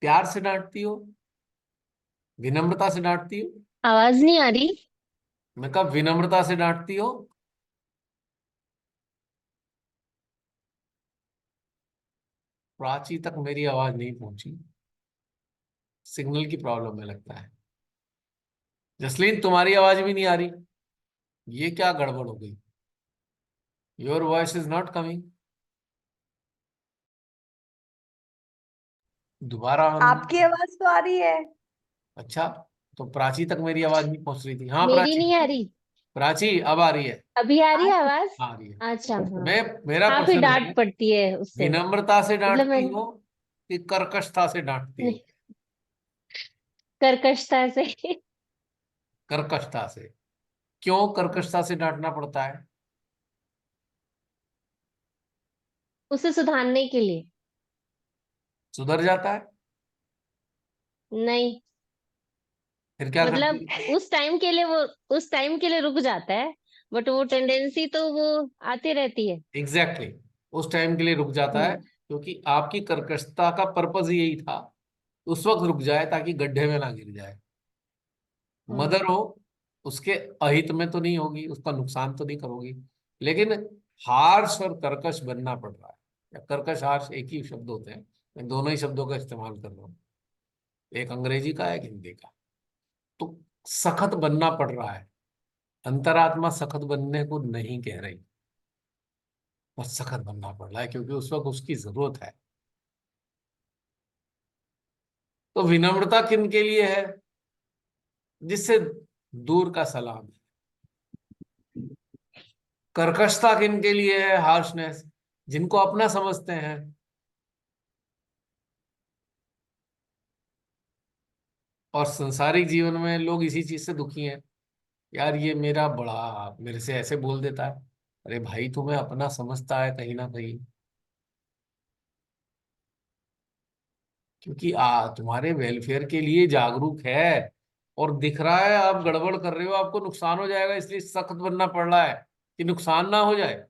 A: प्यार से डांटती हो, विनम्रता से डांटती हो?
E: आवाज नहीं आ रही?
A: मैं कहा विनम्रता से डांटती हो? प्राची तक मेरी आवाज नहीं पहुंची, सिग्नल की प्रॉब्लम है लगता है। जसलीन तुम्हारी आवाज भी नहीं आ रही, ये क्या गड़बड़ हो गई? Your voice is not coming. दोबारा
B: आपकी आवाज तो आ रही है।
A: अच्छा, तो प्राची तक मेरी आवाज नहीं पहुंच रही थी। हाँ
E: मेरी
A: प्राची,
E: नहीं आ रही?
A: प्राची अब आ रही है।
E: अभी आ रही
B: आ
E: है
B: रही
E: आवाज?
A: आ रही है।
E: अच्छा, हाँ।
A: मैं, मेरा
E: हाँ, फिर
A: प्रश्न है,
E: डांट पड़ती है उससे।
A: विनम्रता से
E: मतलब मैं
A: डांटती हो कि कर्कशता से डांटती हो?
E: नहीं, कर्कशता से।
A: कर्कशता से। क्यों कर्कशता से डांटना पड़ता है?
E: उसे सुधारने के लिए।
A: सुधर जाता है?
E: नहीं,
A: फिर क्या
E: मतलब
A: करती
E: उस टाइम के लिए रुक जाता है, बट वो टेंडेंसी तो वो आती रहती है।
A: है? Exactly exactly. उस टाइम के लिए रुक जाता है
E: हम्म।
A: क्योंकि आपकी कर्कशता का पर्पज यही था, उस वक्त रुक जाए ताकि गड्ढे में ना गिर जाए।
E: हम्म।
A: मदर हो, उसके अहित में तो नहीं होगी, उसका नुकसान तो नहीं करोगी, लेकिन हार्श और कर्कश बनना पड़ रहा है। या कर्कश हार्श एक ही शब्द होते हैं, मैं दोनों ही शब्दों का इस्तेमाल कर रहा हूँ, एक अंग्रेजी का एक हिंदी का। तो सखत बनना पड़ रहा है। अंतरात्मा सखत बनने को नहीं कह रही, बस सखत बनना पड़ रहा है क्योंकि उस वक्त उसकी जरूरत है। तो विनम्रता किन के लिए है? जिससे दूर का सलाम है। कर्कशता किन के लिए है? हार्शनेस, जिनको अपना समझते हैं। और संसारिक जीवन में लोग इसी चीज से दुखी हैं, यार ये मेरा बड़ा मेरे से ऐसे बोल देता है। अरे भाई तुम्हें अपना समझता है कहीं ना कहीं, क्योंकि तुम्हारे वेलफेयर के लिए जागरूक है, और दिख रहा है आप गड़बड़ कर रहे हो, आपको नुकसान हो जाएगा, इसलिए सख्त बनना पड़ रहा है कि नुकसान ना हो जाए।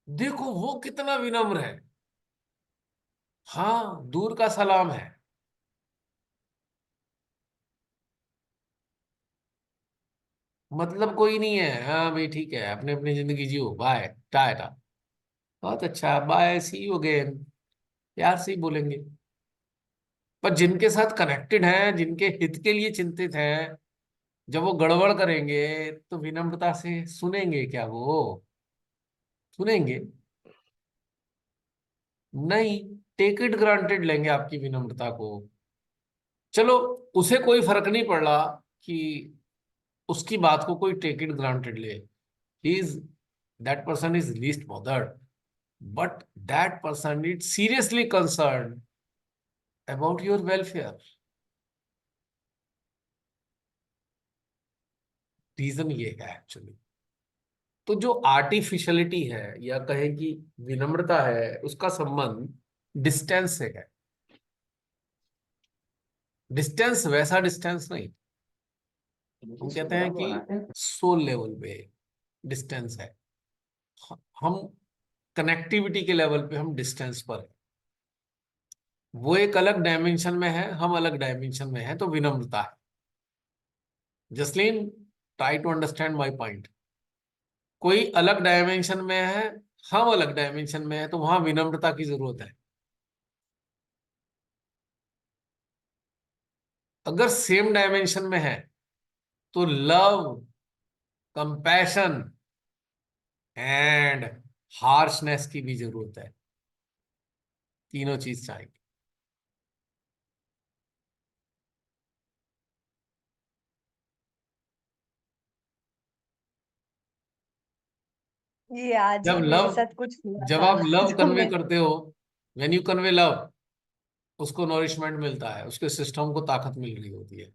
A: देखो वो कितना विनम्र है। हाँ, दूर का सलाम है। मतलब कोई नहीं है, हाँ भाई ठीक है, अपने अपनी जिंदगी जियो, बाय टाटा, बहुत अच्छा, बाय सी यू अगेन, प्यार से ही बोलेंगे। पर जिनके साथ कनेक्टेड हैं, जिनके हित के लिए चिंतित हैं, जब वो गड़बड़ करेंगे तो विनम्रता से सुनेंगे क्या? वो सुनेंगे नहीं, टेक इट ग्रांटेड लेंगे आपकी विनम्रता को। चलो, उसे कोई फर्क नहीं पड़ रहा कि उसकी बात को कोई टेक इट ग्रांटेड ले, he is, that person is least bothered, but that person is seriously concern about your welfare. Reason ये है एक्चुअली। तो जो आर्टिफिशियलिटी है या कहें कि विनम्रता है, उसका संबंध डिस्टेंस से है। डिस्टेंस वैसा डिस्टेंस नहीं, हम कहते हैं कि सोल लेवल पे डिस्टेंस है। हम कनेक्टिविटी के लेवल पे हम डिस्टेंस पर है। वो एक अलग डायमेंशन में है, हम अलग डायमेंशन में है, तो विनम्रता है। Jasleen, try to understand my point. कोई अलग डायमेंशन में है, हम अलग डायमेंशन में है, तो वहां विनम्रता की जरूरत है। अगर सेम डायमेंशन में है तो लव, कंपैशन एंड हार्शनेस की भी जरूरत है। तीनों चीज चाहिए।
B: ये आज
A: जब
B: ही मेरे
A: लव,
B: साथ कुछ हुआ
A: जब
B: था
A: आप लव
B: जो
A: कन्वे
B: मैं
A: करते हो, व्हेन यू कन्वे लव, उसको नॉरिशमेंट मिलता है, उसके सिस्टम को ताकत मिल रही होती है।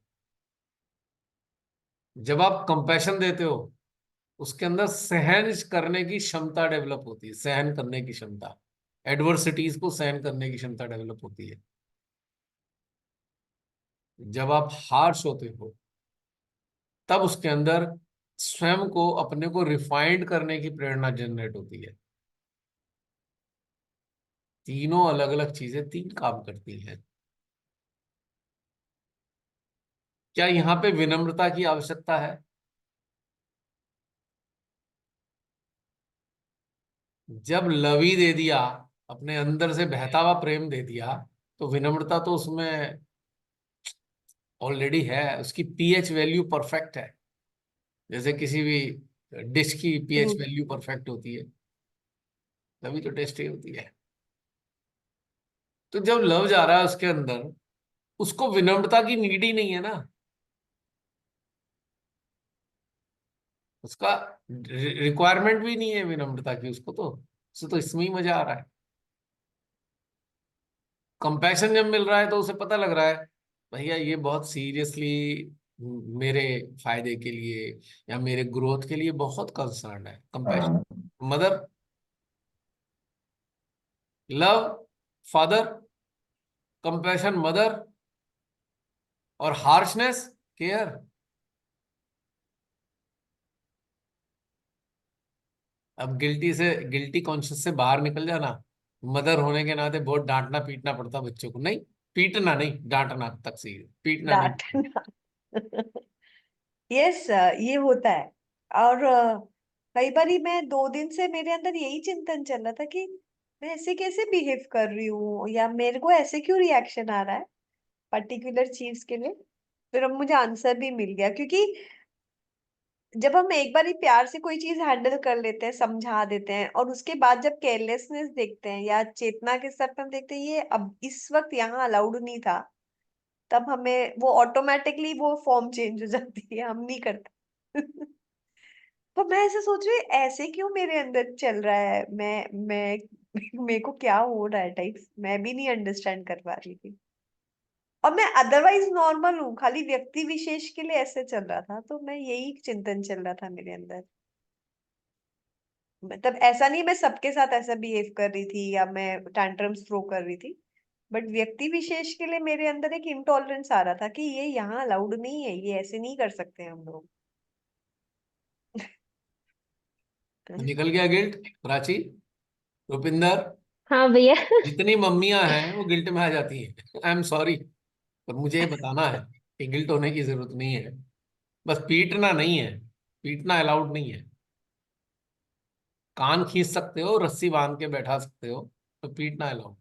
A: जब आप कंपैशन देते हो, उसके अंदर सहन करने की क्षमता डेवलप होती है, सहन करने की क्षमता, एडवर्सिटीज को सहन करने की क्षमता डेवलप होती है। जब आप हार्श होते हो, तब उसके अंदर स्वयं को, अपने को रिफाइंड करने की प्रेरणा जनरेट होती है। तीनों अलग अलग चीजें तीन काम करती हैं। क्या यहाँ पे विनम्रता की आवश्यकता है? जब लवी दे दिया, अपने अंदर से बहता हुआ प्रेम दे दिया, तो विनम्रता तो उसमें ऑलरेडी है, उसकी पीएच वैल्यू परफेक्ट है। जैसे किसी भी डिश की पीएच
B: ट्रू।
A: वैल्यू परफेक्ट होती है, तभी तो टेस्टी होती है। तो जब लव जा रहा है उसके अंदर, उसको विनम्रता की नीड ही नहीं है ना, उसका रिक्वायरमेंट भी नहीं है विनम्रता की उसको, तो उसे तो इसमें ही मजा आ रहा है। कंपैशन जब मिल रहा है तो उसे पता लग रहा है, भैया ये बहुत सीरियसली मेरे फायदे के लिए या मेरे ग्रोथ के लिए बहुत कंसर्न है। Compassion mother, love father, compassion mother, और हार्शनेस केयर। अब गिल्टी कॉन्शियस से बाहर निकल जाना। मदर होने के नाते बहुत डांटना पीटना पड़ता बच्चों को, नहीं पीटना नहीं, डांटना तक सही है, पीटना नहीं।
B: डांटना। यस, ये होता है। और कई बारी मैं 2 दिन से मेरे अंदर यही चिंतन चल रहा था कि मैं ऐसे कैसे बिहेव कर रही हूँ, या मेरे को ऐसे क्यों रिएक्शन आ रहा है पर्टिकुलर चीज के लिए। फिर अब मुझे आंसर भी मिल गया, क्योंकि जब हम एक बार ही प्यार से कोई चीज हैंडल कर लेते हैं, समझा देते हैं, और उसके बाद जब केयरलेसनेस देखते हैं या चेतना के स्तर पर हम देखते हैं ये अब इस वक्त यहाँ अलाउड नहीं था, तब हमें वो ऑटोमेटिकली वो फॉर्म चेंज हो जाती है, हम नहीं करते। तो मैं ऐसे सोच रही हूँ, ऐसे क्यों मेरे अंदर चल रहा है, मैं मेरे को क्या हो रहा है टाइप, मैं भी नहीं अंडरस्टैंड कर पा रही थी। और मैं अदरवाइज नॉर्मल हूँ, खाली व्यक्ति विशेष के लिए ऐसे चल रहा था, तो मैं यही चिंतन चल रहा था मेरे अंदर। मतलब ऐसा नहीं मैं सबके साथ ऐसा बिहेव कर रही थी या मैं टैंट्रम्स थ्रो कर रही थी, बट व्यक्ति विशेष के लिए मेरे अंदर एक इंटॉलरेंस आ रहा था कि ये यहाँ अलाउड नहीं है, ये ऐसे नहीं कर सकते हम लोग।
A: निकल गया गिल्ट, प्राची, रुपिंदर।
E: हाँ भैया।
A: जितनी मम्मियां हैं वो गिल्ट में आ जाती हैं। आई एम सॉरी, पर मुझे ये बताना है कि गिल्ट होने की जरूरत नहीं है। बस पीटना नहीं है, पीटना अलाउड नहीं है। कान खींच सकते हो, रस्सी बांध के बैठा सकते हो, तो पीटना अलाउड।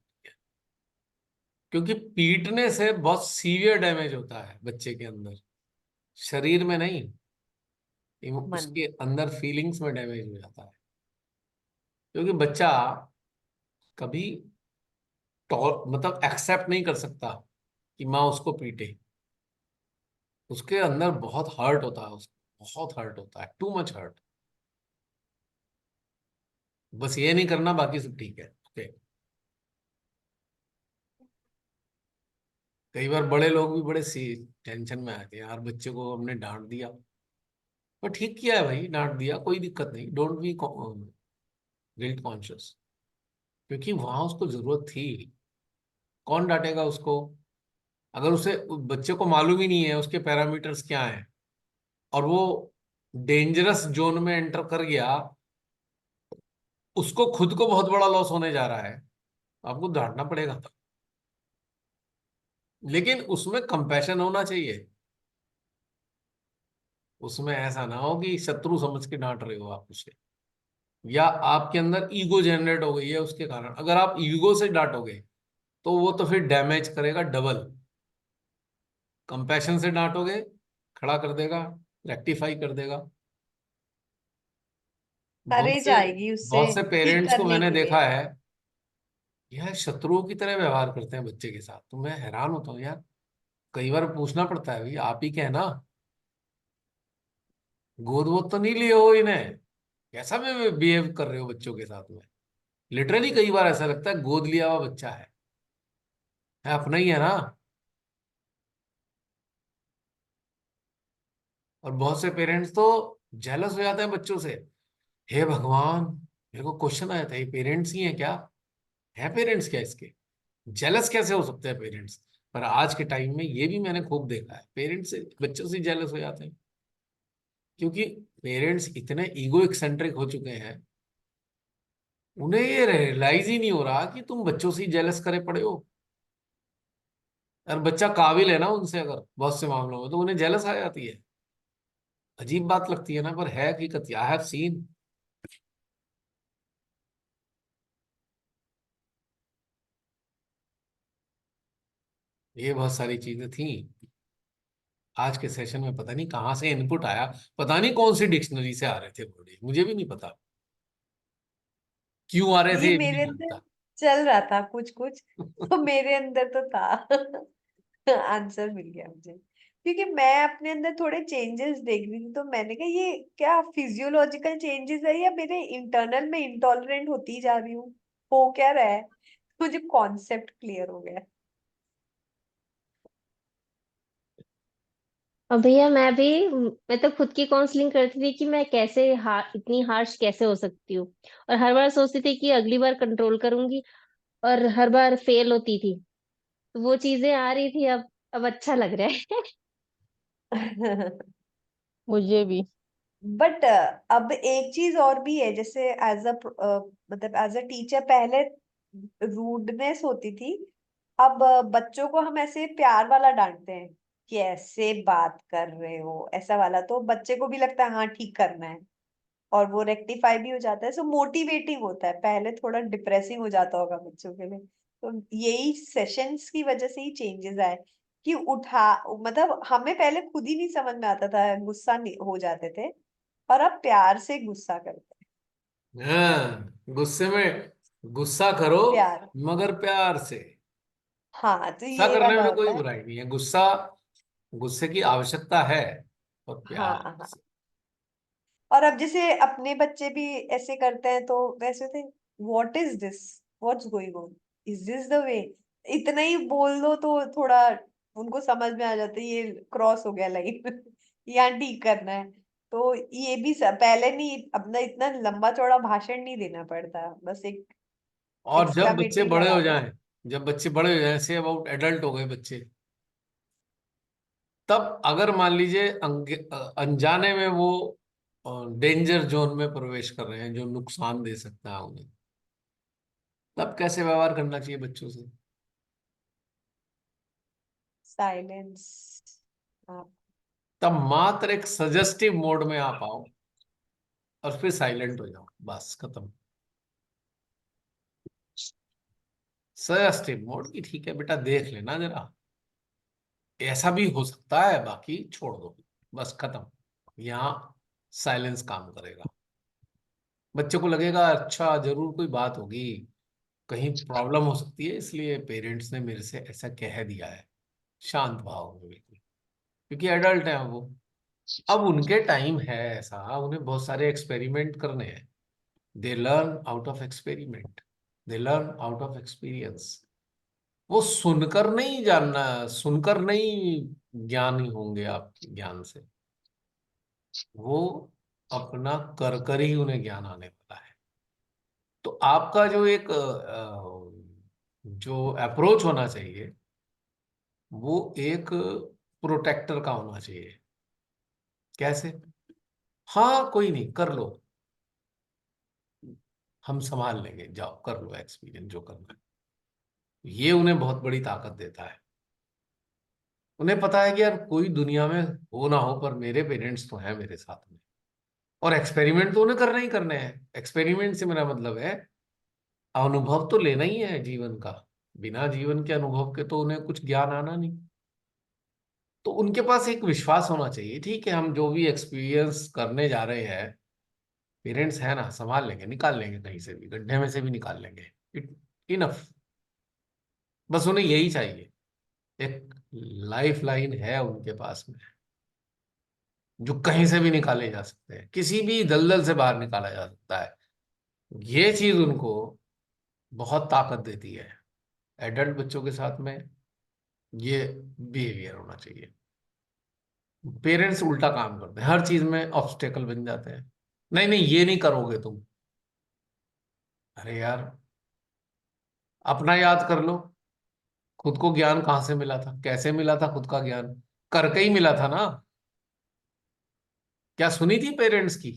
A: क्योंकि पीटने से बहुत सीवियर डैमेज होता है बच्चे के अंदर, शरीर में नहीं,
B: मन।
A: उसके अंदर फीलिंग्स में डैमेज हो जाता है। क्योंकि बच्चा कभी मतलब एक्सेप्ट नहीं कर सकता कि माँ उसको पीटे। उसके अंदर बहुत हर्ट होता है, उसको बहुत हर्ट होता है, टू मच हर्ट। बस ये नहीं करना, बाकी सब ठीक है, ओके। कई बार बड़े लोग भी बड़े सी टेंशन में आते हैं, यार बच्चे को हमने डांट दिया, पर ठीक किया है भाई, डांट दिया कोई दिक्कत नहीं, डोंट बी गिल्ट कॉन्शियस। क्योंकि वहां उसको जरूरत थी। कौन डांटेगा उसको? अगर उसे, बच्चे को मालूम ही नहीं है उसके पैरामीटर्स क्या हैं, और वो डेंजरस जोन में एंटर कर गया, उसको खुद को बहुत बड़ा लॉस होने जा रहा है, आपको डांटना पड़ेगा। लेकिन उसमें कंपैशन होना चाहिए। उसमें ऐसा ना हो कि शत्रु समझ के डांट रहे हो आप उसे, या आपके अंदर ईगो जनरेट हो गई है उसके कारण। अगर आप ईगो से डांटोगे तो वो तो फिर डैमेज करेगा डबल। कंपैशन से डांटोगे, खड़ा कर देगा, रेक्टिफाई कर देगा। बहुत
B: करेज
A: से
B: आएगी उससे
A: बहुत से
B: ठीक
A: पेरेंट्स को
B: करने
A: मैंने
B: के
A: देखा
B: लिए।
A: है, यह शत्रुओं की तरह व्यवहार करते हैं बच्चे के साथ, तो मैं हैरान होता हूँ यार। कई बार पूछना पड़ता है, भाई आप ही के हैं ना, गोद वोद तो नहीं लिए हो इन्हें, कैसा में बिहेव कर रहे हो बच्चों के साथ में। लिटरली कई बार ऐसा लगता है गोद लिया हुआ बच्चा है। है, अपना ही है ना। और बहुत से पेरेंट्स तो जेलस हो जाते हैं बच्चों से। हे भगवान, मेरे को क्वेश्चन आया था, ये पेरेंट्स ही हैं क्या? है पेरेंट्स क्या इसके? जेलस कैसे हो सकते हैं पेरेंट्स? पर आज के टाइम में ये भी मैंने खूब देखा है, पेरेंट्स से बच्चों से जेलस हो जाते हैं, क्योंकि पेरेंट्स इतने ईगो एक्सेंट्रिक हो चुके हैं, उन्हें ये रियलाइज ही नहीं हो रहा कि तुम बच्चों से जेलस करे पड़े हो। और बच्चा काबिल है ना उनसे, अगर बहुत से मामलों में तो उन्हें जेलस आ जाती है। अजीब बात लगती है ना, पर है हकीकत। I have seen. ये बहुत सारी चीजें थी। आज के सेशन में पता नहीं कहाँ से इनपुट आया, पता नहीं कौन सी डिक्शनरी से आ रहे थे वर्ड, मुझे भी नहीं पता क्यों आ रहे थे,
B: ये
A: ये भी
B: मेरे
A: नहीं
B: अंदर
A: जानता।
B: चल रहा था कुछ कुछ, तो मेरे अंदर तो था। आंसर मिल गया मुझे, क्योंकि मैं अपने अंदर थोड़े चेंजेस देख रही थी, तो मैंने कहा ये क्या फिजियोलॉजिकल चेंजेस है या मेरे इंटरनल में इंटॉलरेंट होती जा रही हूँ, हो क्या रहा है। मुझे कॉन्सेप्ट क्लियर हो गया।
E: और भैया मैं तो खुद की काउंसलिंग करती थी कि मैं कैसे इतनी हार्श कैसे हो सकती हूँ। और हर बार सोचती थी कि अगली बार कंट्रोल करूंगी, और हर बार फेल होती थी। तो वो चीजें आ रही थी, अब अच्छा लग रहा है। मुझे भी।
B: बट अब एक चीज और भी है, जैसे एज अ मतलब एज अ टीचर पहले रूडनेस होती थी, अब बच्चों को हम ऐसे प्यार वाला डांटते हैं कि ऐसे बात कर रहे हो, ऐसा वाला, तो बच्चे को भी लगता है हाँ ठीक करना है, और वो रेक्टिफाई भी हो जाता है। सो मोटिवेटिंग होता है, पहले थोड़ा डिप्रेसिंग हो जाता होगा बच्चों के लिए। तो यही सेशंस की वजह से ही चेंजेस आए, कि उठा, मतलब हमें पहले खुद ही नहीं समझ में आता था, गुस्सा हो जाते थे, और अब प्यार से गुस्सा करते हैं।
A: हाँ, गुस्से में गुस्सा करो,
B: प्यार,
A: मगर प्यार से।
B: हाँ, तो
A: गुस्सा
B: ये
A: करने
B: वाला
A: में कोई
B: होता है।
A: बुराई नहीं है, गुस्सा, गुस्से की आवश्यकता है, और
B: हाँ
A: प्यार
B: हाँ।
A: से।
B: और अब जैसे अपने बच्चे भी ऐसे करते हैं, तो वैसे थे, what is this, what's going on, is this the way, इतना ही बोल दो तो थोड़ा उनको समझ में आ जाता है ये क्रॉस हो गया लाइन, यहाँ ठीक करना है। तो ये भी पहले नहीं, अपना इतना लंबा चौड़ा भाषण नहीं देना पड़ता, बस एक
A: और जब बच्चे
B: एक्सक्लामेटरी
A: बड़े
B: लगा
A: हो
B: दो।
A: जाएं, जब बच्चे बड़े हो जाएं, से अबाउट एडल्ट हो गए बच्चे, तब अगर मान लीजिए अनजाने में वो डेंजर जोन में प्रवेश कर रहे हैं जो नुकसान दे सकता है उन्हें, तब कैसे व्यवहार करना चाहिए बच्चों से?
B: साइलेंस। हाँ।
A: तब मात्र एक सजेस्टिव मोड में आप आओ, और फिर साइलेंट हो जाओ, बस खत्म। सजेस्टिव मोड की, ठीक है बेटा देख लेना जरा, ऐसा भी हो सकता है, बाकी छोड़ दो, बस खत्म। यहाँ साइलेंस काम करेगा। बच्चे को लगेगा अच्छा जरूर कोई बात होगी, कहीं प्रॉब्लम हो सकती है, इसलिए पेरेंट्स ने मेरे से ऐसा कह दिया है। शांत भाव में बिल्कुल, क्योंकि एडल्ट हैं वो। अब उनके टाइम है ऐसा, उन्हें बहुत सारे एक्सपेरिमेंट करने हैं। They learn out of experiment, they learn out of experience. वो सुनकर नहीं जानना, सुनकर नहीं ज्ञानी होंगे आपके ज्ञान से, वो अपना कर कर ही उन्हें ज्ञान आने वाला है। तो आपका जो एक जो अप्रोच होना चाहिए, वो एक प्रोटेक्टर का होना चाहिए। कैसे? हाँ कोई नहीं, कर लो, हम संभाल लेंगे, जाओ कर लो एक्सपीरियंस जो करना है। ये उन्हें बहुत बड़ी ताकत देता है। उन्हें पता है कि यार कोई दुनिया में हो ना हो, पर मेरे पेरेंट्स तो हैं मेरे साथ में, और एक्सपेरिमेंट तो उन्हें करने ही करने हैं। एक्सपेरिमेंट से मेरा मतलब है अनुभव तो लेना ही है जीवन का। बिना जीवन के अनुभव के तो उन्हें कुछ ज्ञान आना नहीं। तो उनके पास एक विश्वास होना चाहिए, ठीक है हम जो भी एक्सपीरियंस करने जा रहे हैं, पेरेंट्स है ना, संभाल लेंगे, निकाल लेंगे, कहीं से भी गड्ढे में से भी निकाल लेंगे। It enough. बस उन्हें यही चाहिए, एक लाइफ लाइन है उनके पास में, जो कहीं से भी निकाले जा सकते हैं, किसी भी दलदल से बाहर निकाला जा सकता है। ये चीज उनको बहुत ताकत देती है। एडल्ट बच्चों के साथ में ये बिहेवियर होना चाहिए। पेरेंट्स उल्टा काम करते हैं, हर चीज में ऑब्स्टेकल बन जाते हैं। नहीं नहीं, ये नहीं करोगे तुम। अरे यार, अपना याद कर लो, खुद को ज्ञान कहाँ से मिला था, कैसे मिला था खुद का ज्ञान? करके ही मिला था ना। क्या सुनी थी पेरेंट्स की?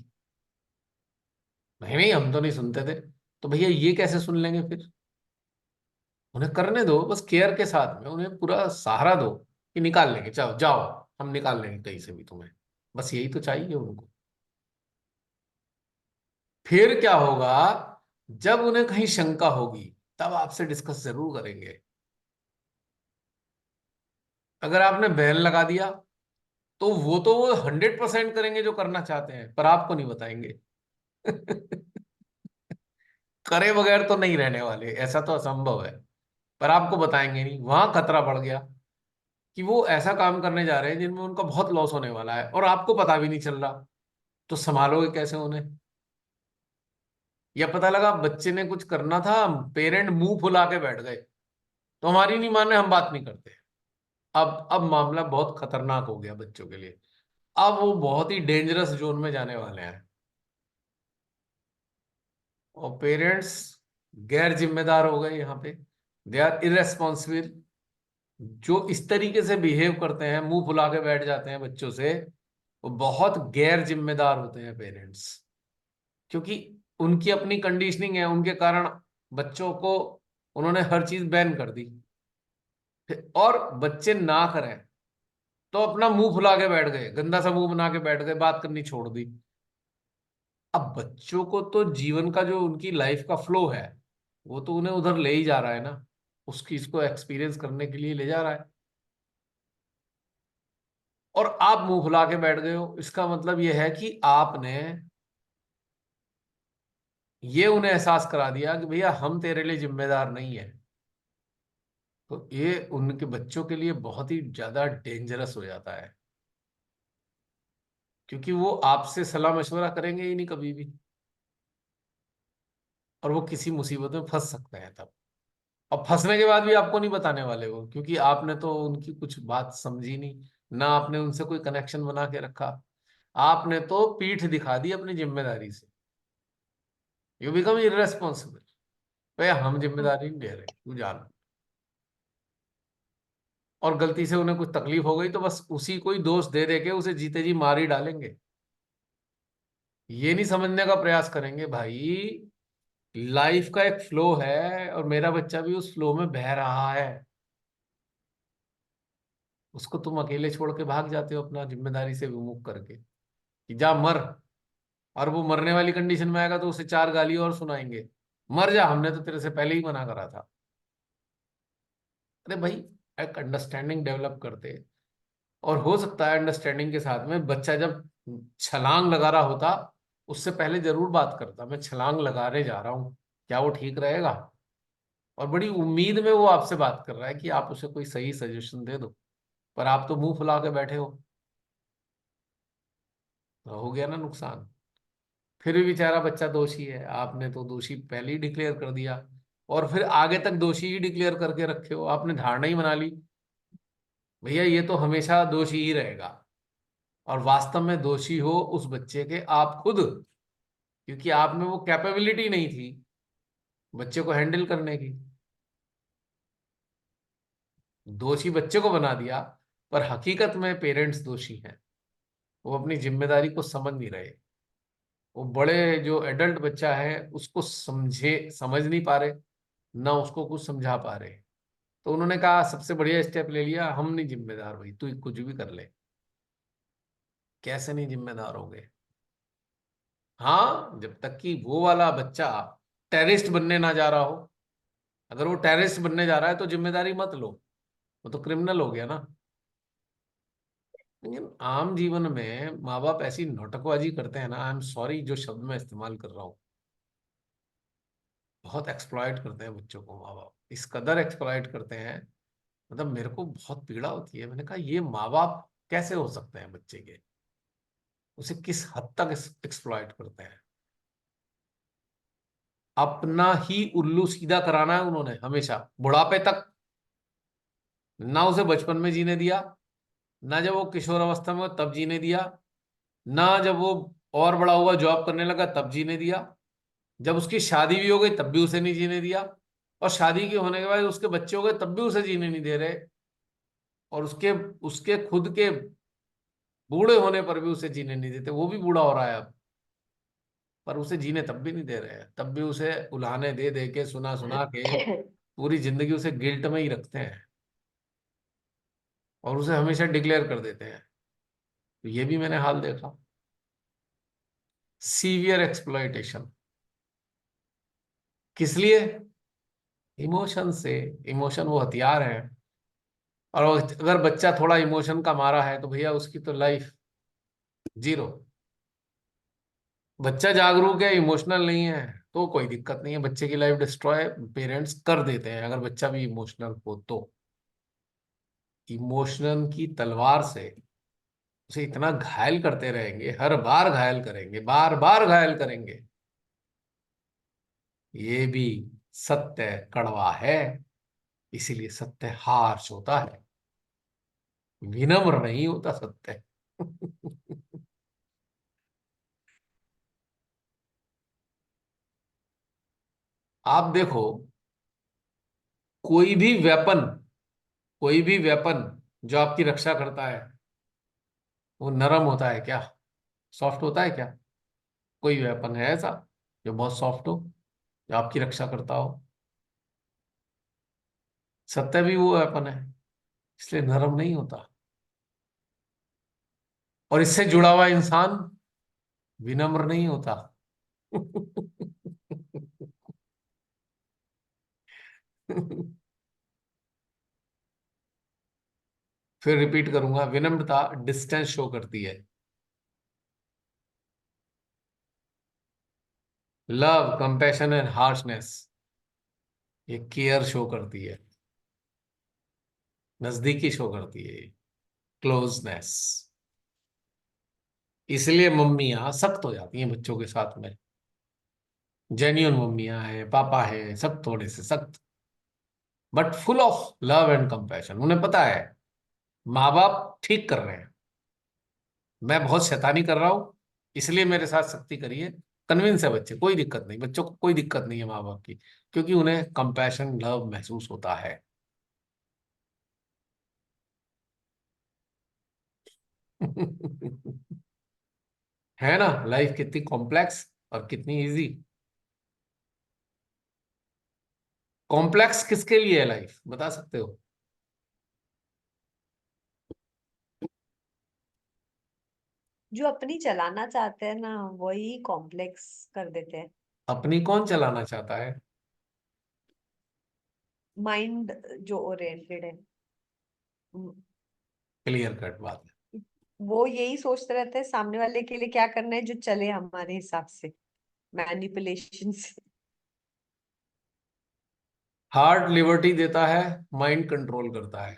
A: नहीं नहीं, हम तो नहीं सुनते थे। तो भैया ये कैसे सुन लेंगे फिर? उन्हें करने दो, बस केयर के साथ में उन्हें पूरा सहारा दो कि निकाल लेंगे, जाओ जाओ, हम निकाल लेंगे कहीं से भी तुम्हें। बस यही तो चाहिए उनको। फिर क्या होगा? जब उन्हें कहीं शंका होगी, तब आपसे डिस्कस जरूर करेंगे। अगर आपने बैन लगा दिया, तो वो 100% करेंगे जो करना चाहते हैं, पर आपको नहीं बताएंगे। करे बगैर तो नहीं रहने वाले, ऐसा तो असंभव है। पर आपको बताएंगे नहीं, वहां खतरा बढ़ गया कि वो ऐसा काम करने जा रहे हैं जिनमें उनका बहुत लॉस होने वाला है और आपको पता भी नहीं चल रहा। तो संभालोगे कैसे उन्हें? या पता लगा बच्चे ने कुछ करना था, पेरेंट मुंह फुला के बैठ गए, तो हमारी नहीं मान रहे, हम बात नहीं करते। अब मामला बहुत खतरनाक हो गया बच्चों के लिए। अब वो बहुत ही डेंजरस जोन में जाने वाले हैं। और पेरेंट्स गैर जिम्मेदार हो गए यहाँ पे। They are irresponsible. जो इस तरीके से बिहेव करते हैं, मुंह फुला के बैठ जाते हैं बच्चों से, वो बहुत गैर जिम्मेदार होते हैं पेरेंट्स। क्योंकि उनकी अपनी कंडीशनिंग है, उनके कारण बच्चों को उन्होंने हर चीज बैन कर दी। और बच्चे ना करें तो अपना मुंह फुला के बैठ गए, गंदा सा मुंह बना के बैठ गए, बात करनी छोड़ दी। अब बच्चों को तो जीवन का जो उनकी लाइफ का फ्लो है, वो तो उन्हें उधर ले ही जा रहा है ना, उसकी इसको एक्सपीरियंस करने के लिए ले जा रहा है। और आप मुंह फुला के बैठ गए हो, इसका मतलब यह है कि आपने ये उन्हें एहसास करा दिया कि भैया हम तेरे लिए जिम्मेदार नहीं है। तो ये उनके बच्चों के लिए बहुत ही ज्यादा डेंजरस हो जाता है, क्योंकि वो आपसे सलाह मशवरा करेंगे ही नहीं कभी भी। और वो किसी मुसीबत में फंस सकते हैं तब। और फंसने के बाद भी आपको नहीं बताने वाले वो, क्योंकि आपने तो उनकी कुछ बात समझी नहीं, ना आपने उनसे कोई कनेक्शन बना के रखा। आपने तो पीठ दिखा दी अपनी जिम्मेदारी से। You become irresponsible. भैया हम जिम्मेदारी नहीं ले रहे, तू जान। और गलती से उन्हें कुछ तकलीफ हो गई तो बस उसी को ही दोष दे दे के उसे जीते जी मार ही डालेंगे। ये नहीं समझने का प्रयास करेंगे भाई, लाइफ का एक फ्लो है और मेरा बच्चा भी उस फ्लो में बह रहा है। उसको तुम अकेले छोड़ के भाग जाते हो अपना जिम्मेदारी से विमुख करके कि जा मर। और वो मरने वाली कंडीशन में आएगा तो उसे 4 गाली और सुनाएंगे, मर जा, हमने तो तेरे से पहले ही मना करा था। अरे भाई, एक अंडरस्टैंडिंग डेवलप करते। और हो सकता है अंडरस्टैंडिंग के साथ में बच्चा जब छलांग लगा रहा होता, उससे पहले जरूर बात करता, मैं छलांग लगाने जा रहा हूँ, क्या वो ठीक रहेगा? और बड़ी उम्मीद में वो आपसे बात कर रहा है कि आप उसे कोई सही सजेशन दे दो। पर आप तो मुंह फुला के बैठे हो, तो हो गया ना नुकसान। फिर भी बेचारा बच्चा दोषी है, आपने तो दोषी पहले ही डिक्लेयर कर दिया। और फिर आगे तक दोषी ही डिक्लेयर करके रखे हो, आपने धारणा ही बना ली भैया ये तो हमेशा दोषी ही रहेगा। और वास्तव में दोषी हो उस बच्चे के आप खुद, क्योंकि आप में वो कैपेबिलिटी नहीं थी बच्चे को हैंडल करने की। दोषी बच्चे को बना दिया, पर हकीकत में पेरेंट्स दोषी हैं। वो अपनी जिम्मेदारी को समझ नहीं रहे। वो बड़े जो एडल्ट बच्चा है उसको समझ नहीं पा रहे, ना उसको कुछ समझा पा रहे। तो उन्होंने कहा सबसे बढ़िया स्टेप ले लिया, हम नहीं जिम्मेदार भाई, तू कुछ भी कर ले। कैसे नहीं जिम्मेदार होंगे? हाँ, जब तक कि वो वाला बच्चा टेररिस्ट बनने ना जा रहा हो। अगर वो टेररिस्ट बनने जा रहा है तो जिम्मेदारी मत लो, वो तो क्रिमिनल हो गया ना। लेकिन आम जीवन में माँ बाप ऐसी नौटंकबाजी करते हैं ना, आई एम सॉरी जो शब्द मैं इस्तेमाल कर रहा हूँ, बहुत एक्सप्लॉइट करते हैं बच्चों को माँ बाप, इस कदर एक्सप्लॉइट करते हैं। मतलब मेरे को बहुत पीड़ा होती है, मैंने कहा ये माँ बाप कैसे हो सकते हैं बच्चे के? उसे किस हद तक एक्सप्लॉइट करते हैं? अपना ही उल्लू सीधा कराना है उन्होंने हमेशा बुढ़ापे तक। ना उसे बचपन में जीने दिया, ना जब वो किशोर अवस्था में हो तब जीने दिया, ना जब वो और बड़ा हुआ जॉब करने लगा तब जीने दिया, जब उसकी शादी भी हो गई तब भी उसे नहीं जीने दिया, और शादी के होने के बाद उसके बच्चे हो गए तब भी उसे जीने नहीं दे रहे, और उसके उसके खुद के बूढ़े होने पर भी उसे जीने नहीं देते। वो भी बूढ़ा हो रहा है अब, पर उसे जीने तब भी नहीं दे रहे हैं, तब भी उसे उल्हाने दे दे के, सुना सुना के पूरी जिंदगी उसे गिल्ट में ही रखते हैं, और उसे हमेशा डिक्लेयर कर देते हैं। तो ये भी मैंने हाल देखा, सीवियर एक्सप्लॉयटेशन। किस लिए? इमोशन से। इमोशन वो हथियार है, और अगर बच्चा थोड़ा इमोशन का मारा है तो भैया उसकी तो लाइफ जीरो। बच्चा जागरूक है, इमोशनल नहीं है, तो कोई दिक्कत नहीं है, बच्चे की लाइफ डिस्ट्रॉय पेरेंट्स कर देते हैं अगर बच्चा भी इमोशनल हो तो। इमोशनल की तलवार से उसे इतना घायल करते रहेंगे, हर बार घायल करेंगे, बार बार घायल करेंगे। ये भी सत्य कड़वा है, इसीलिए सत्य हार्श होता है, विनम्र नहीं होता सत्य। आप देखो, कोई भी वेपन, कोई भी वेपन जो आपकी रक्षा करता है, वो नरम होता है क्या? सॉफ्ट होता है क्या? कोई वेपन है ऐसा जो बहुत सॉफ्ट हो, जो आपकी रक्षा करता हो? सत्य भी वो वेपन है, इसलिए नरम नहीं होता। और इससे जुड़ा हुआ इंसान विनम्र नहीं होता। फिर रिपीट करूंगा, विनम्रता डिस्टेंस शो करती है, लव कंपैशन एंड हार्शनेस ये केयर शो करती है, नजदीकी शो करती है, क्लोजनेस। इसलिए मम्मियां सख्त हो जाती हैं बच्चों के साथ में, जेन्यून मम्मियां हैं, पापा है, सब थोड़े से सख्त, but full of love and compassion. उन्हें पता है माँ बाप ठीक कर रहे हैं, मैं बहुत शैतानी कर रहा हूं, इसलिए मेरे साथ सख्ती करिए। कन्विंस है बच्चे, कोई दिक्कत नहीं, बच्चों को कोई दिक्कत नहीं है माँ बाप की, क्योंकि उन्हें कंपैशन लव महसूस होता है। है ना लाइफ कितनी कॉम्प्लेक्स और कितनी इजी। कॉम्प्लेक्स किसके लिए है लाइफ, बता सकते हो?
B: जो अपनी चलाना चाहते हैं ना वही कॉम्प्लेक्स कर देते हैं।
A: अपनी कौन चलाना चाहता है?
B: माइंड जो ओरिएंटेड है,
A: क्लियर कट बात है।
B: वो यही सोचते रहते हैं सामने वाले के लिए क्या करना है जो चले हमारे हिसाब से, मैनिपुलेशन से।
A: हार्ट लिबर्टी देता है, माइंड कंट्रोल करता है।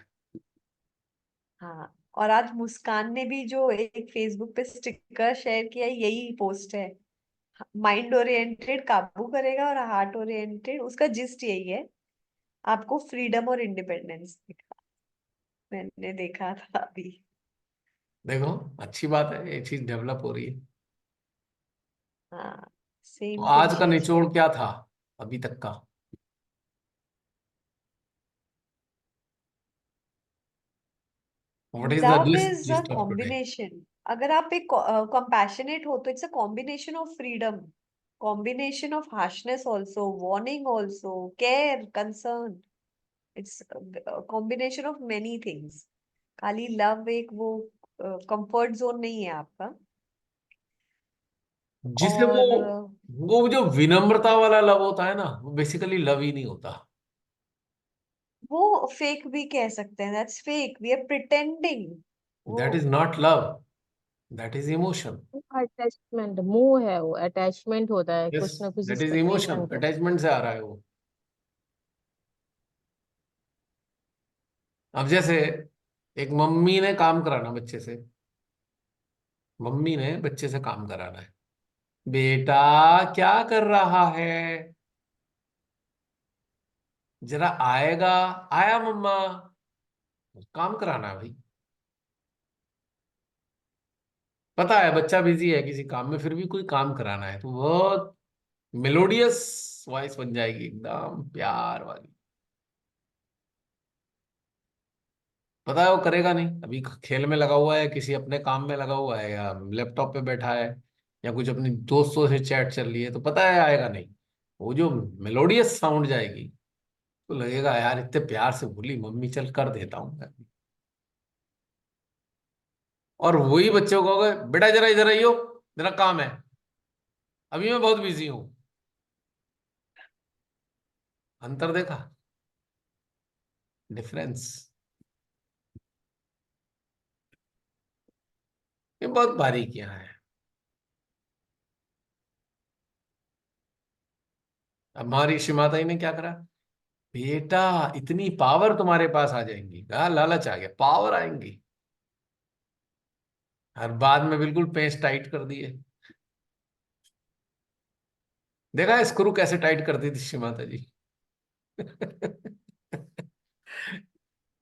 B: हाँ, और आज मुस्कान ने भी जो एक फेसबुक पे स्टिकर शेयर किया है, यही पोस्ट है। माइंड ओरिएंटेड काबू करेगा और हार्ट ओरिएंटेड, उसका जिस्ट यही है, आपको फ्रीडम और इंडिपेंडेंस दिखा। मैंने देखा था अभी।
A: देखो, अच्छी बात है, ये चीज डेवलप हो रही है।
B: हाँ,
A: तो
B: सेम
A: आज
B: कुछ
A: का
B: है
A: निचोड़
B: इसमें।
A: क्या था अभी तक का? What is the
B: love is a
A: gist of today?
B: Combination. अगर आप एक कंपैशनेट हो तो it's a combination of freedom, combination of harshness also, warning also, care, concern. It's combination of many things. खाली लव एक वो कंफर्ट जोन नहीं है आपका।
A: जिसे
B: और
A: वो जो विनम्रता वाला लव होता है ना, वो बेसिकली लव ही नहीं होता।
B: वो फेक भी कह सकते हैं, that's fake, we are pretending. वो
A: that is not love, that is emotion.
E: Attachment मोह है, वो अटैचमेंट होता है
A: यस,
E: कुछ ना कुछ
A: दैट इज इमोशन,
E: एक्सपेक्टेशन पे।
A: अटैचमेंट से आ रहा है वो। अब जैसे एक मम्मी ने काम कराना बच्चे से, मम्मी ने बच्चे से काम कराना है, बेटा क्या कर रहा है, जरा आएगा? आया मम्मा? काम कराना है भाई। पता है बच्चा बिजी है किसी काम में, फिर भी कोई काम कराना है तो बहुत मेलोडियस वॉइस बन जाएगी, एकदम प्यार वाली। पता है वो करेगा नहीं, अभी खेल में लगा हुआ है, किसी अपने काम में लगा हुआ है, या लैपटॉप पे बैठा है, या कुछ अपने दोस्तों से चैट चल रही है, तो पता है आएगा नहीं। वो जो मेलोडियस साउंड जाएगी तो लगेगा यार इतने प्यार से बोली मम्मी, चल कर देता हूँ मैं। और वही बच्चों को कहोगे बेटा जरा इधर आइयो, जरा काम है, अभी मैं बहुत बिजी हूँ। अंतर देखा, डिफरेंस। ये बहुत बारीकियां हैं। अब हमारी ऋषि माता जी ने क्या करा, बेटा इतनी पावर तुम्हारे पास आ जाएंगी, कहा लालच आ गया, पावर आएंगी। हर बाद में बिल्कुल पेंच टाइट कर दिए। देखा है स्क्रू कैसे टाइट करती थी ऋषि माता जी।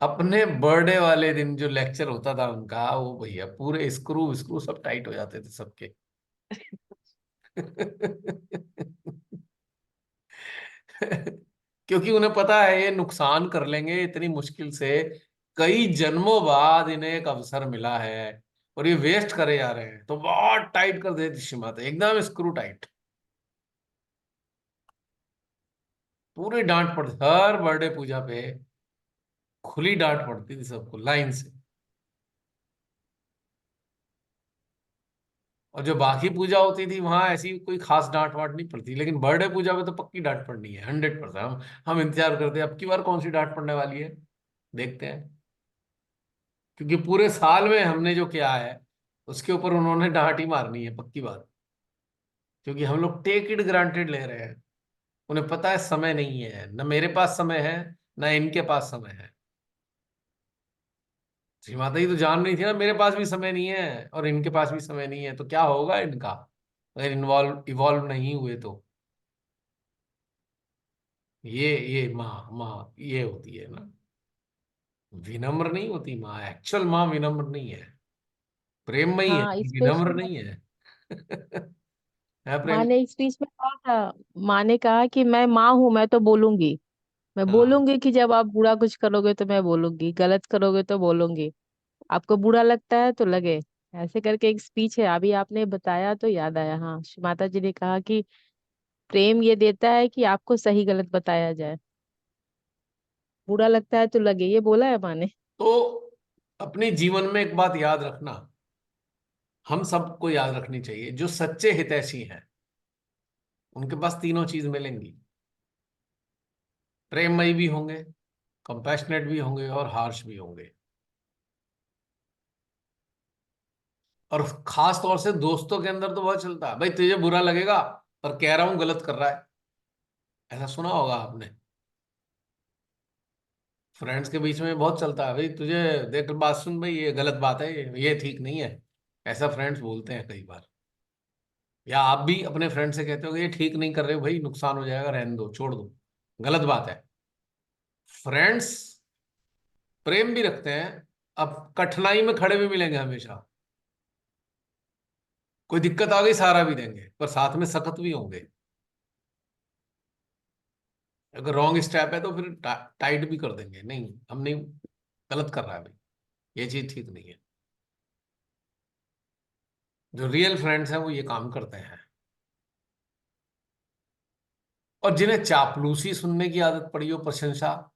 A: अपने बर्थडे वाले दिन जो लेक्चर होता था उनका, वो भैया पूरे स्क्रू स्क्रू सब टाइट हो जाते थे सबके। क्योंकि उन्हें पता है ये नुकसान कर लेंगे इतनी मुश्किल से, कई जन्मों बाद इन्हें एक अवसर मिला है और ये वेस्ट करे जा रहे हैं, तो बहुत टाइट कर देती ऋषि माता, एकदम स्क्रू टाइट। पूरी डांट पड़ती हर बर्थडे पूजा पे, खुली डांट पड़ती थी सबको लाइन से। और जो बाकी पूजा होती थी वहां ऐसी कोई खास डांट वाट नहीं पड़ती, लेकिन बर्थडे पूजा में तो पक्की डांट पड़नी है, 100%। हम इंतजार करते हैं अब की बार कौन सी डांट पड़ने वाली है, देखते हैं। क्योंकि पूरे साल में हमने जो किया है उसके ऊपर उन्होंने डांट ही मारनी है, पक्की बात। क्योंकि हम लोग टेक इट ग्रांटेड ले रहे हैं। उन्हें पता है समय नहीं है, न मेरे पास समय है, न इनके पास समय है। श्री माता जी तो जान रही थी ना मेरे पास भी समय नहीं है और इनके पास भी समय नहीं है, तो क्या होगा इनका अगर इन्वॉल्व इवॉल्व नहीं हुए तो। ये माँ माँ ये होती है ना, विनम्र नहीं होती माँ, एक्चुअल माँ विनम्र नहीं है, प्रेममयी है,
F: हाँ, इस पे
A: विनम्र नहीं है। है
F: माँ
A: प्रेम।
F: ने एक स्पीच में कहा था। माँ ने कहा कि मैं माँ हूँ, मैं तो बोलूंगी। मैं
A: हाँ
F: बोलूंगी कि जब आप बुरा कुछ करोगे तो मैं बोलूंगी, गलत करोगे तो बोलूंगी। आपको बुरा लगता है तो लगे। ऐसे करके एक स्पीच है, अभी आपने बताया तो याद आया। हाँ, माता जी ने कहा कि प्रेम ये देता है कि आपको सही गलत बताया जाए। बुरा लगता है तो लगे, ये बोला है माँ ने।
A: तो अपने जीवन में एक बात याद रखना, हम सबको याद रखनी चाहिए, जो सच्चे हितैषी हैं उनके पास तीनों चीज मिलेंगी। प्रेममयी भी होंगे, कंपैशनेट भी होंगे और हार्श भी होंगे। और खास तौर से दोस्तों के अंदर तो बहुत चलता है, भाई तुझे बुरा लगेगा पर कह रहा हूं गलत कर रहा है, ऐसा सुना होगा आपने। फ्रेंड्स के बीच में बहुत चलता है, भाई तुझे देख बात सुन भाई ये गलत बात है, ये ठीक नहीं है। ऐसा फ्रेंड्स बोलते हैं कई बार। या आप भी अपने फ्रेंड से कहते हो कि ये ठीक नहीं कर रहे हो भाई, नुकसान हो जाएगा, रहने दो, छोड़ दो, गलत बात है। फ्रेंड्स प्रेम भी रखते हैं, अब कठिनाई में खड़े भी मिलेंगे हमेशा। कोई दिक्कत आ गई सहारा भी देंगे, पर साथ में सख्त भी होंगे। अगर रॉन्ग स्टेप है तो फिर टाइट भी कर देंगे, नहीं हम नहीं, गलत कर रहा है भाई, ये चीज ठीक नहीं है। जो रियल फ्रेंड्स हैं वो ये काम करते हैं। और जिन्हें चापलूसी सुनने की आदत पड़ी हो, प्रशंसा,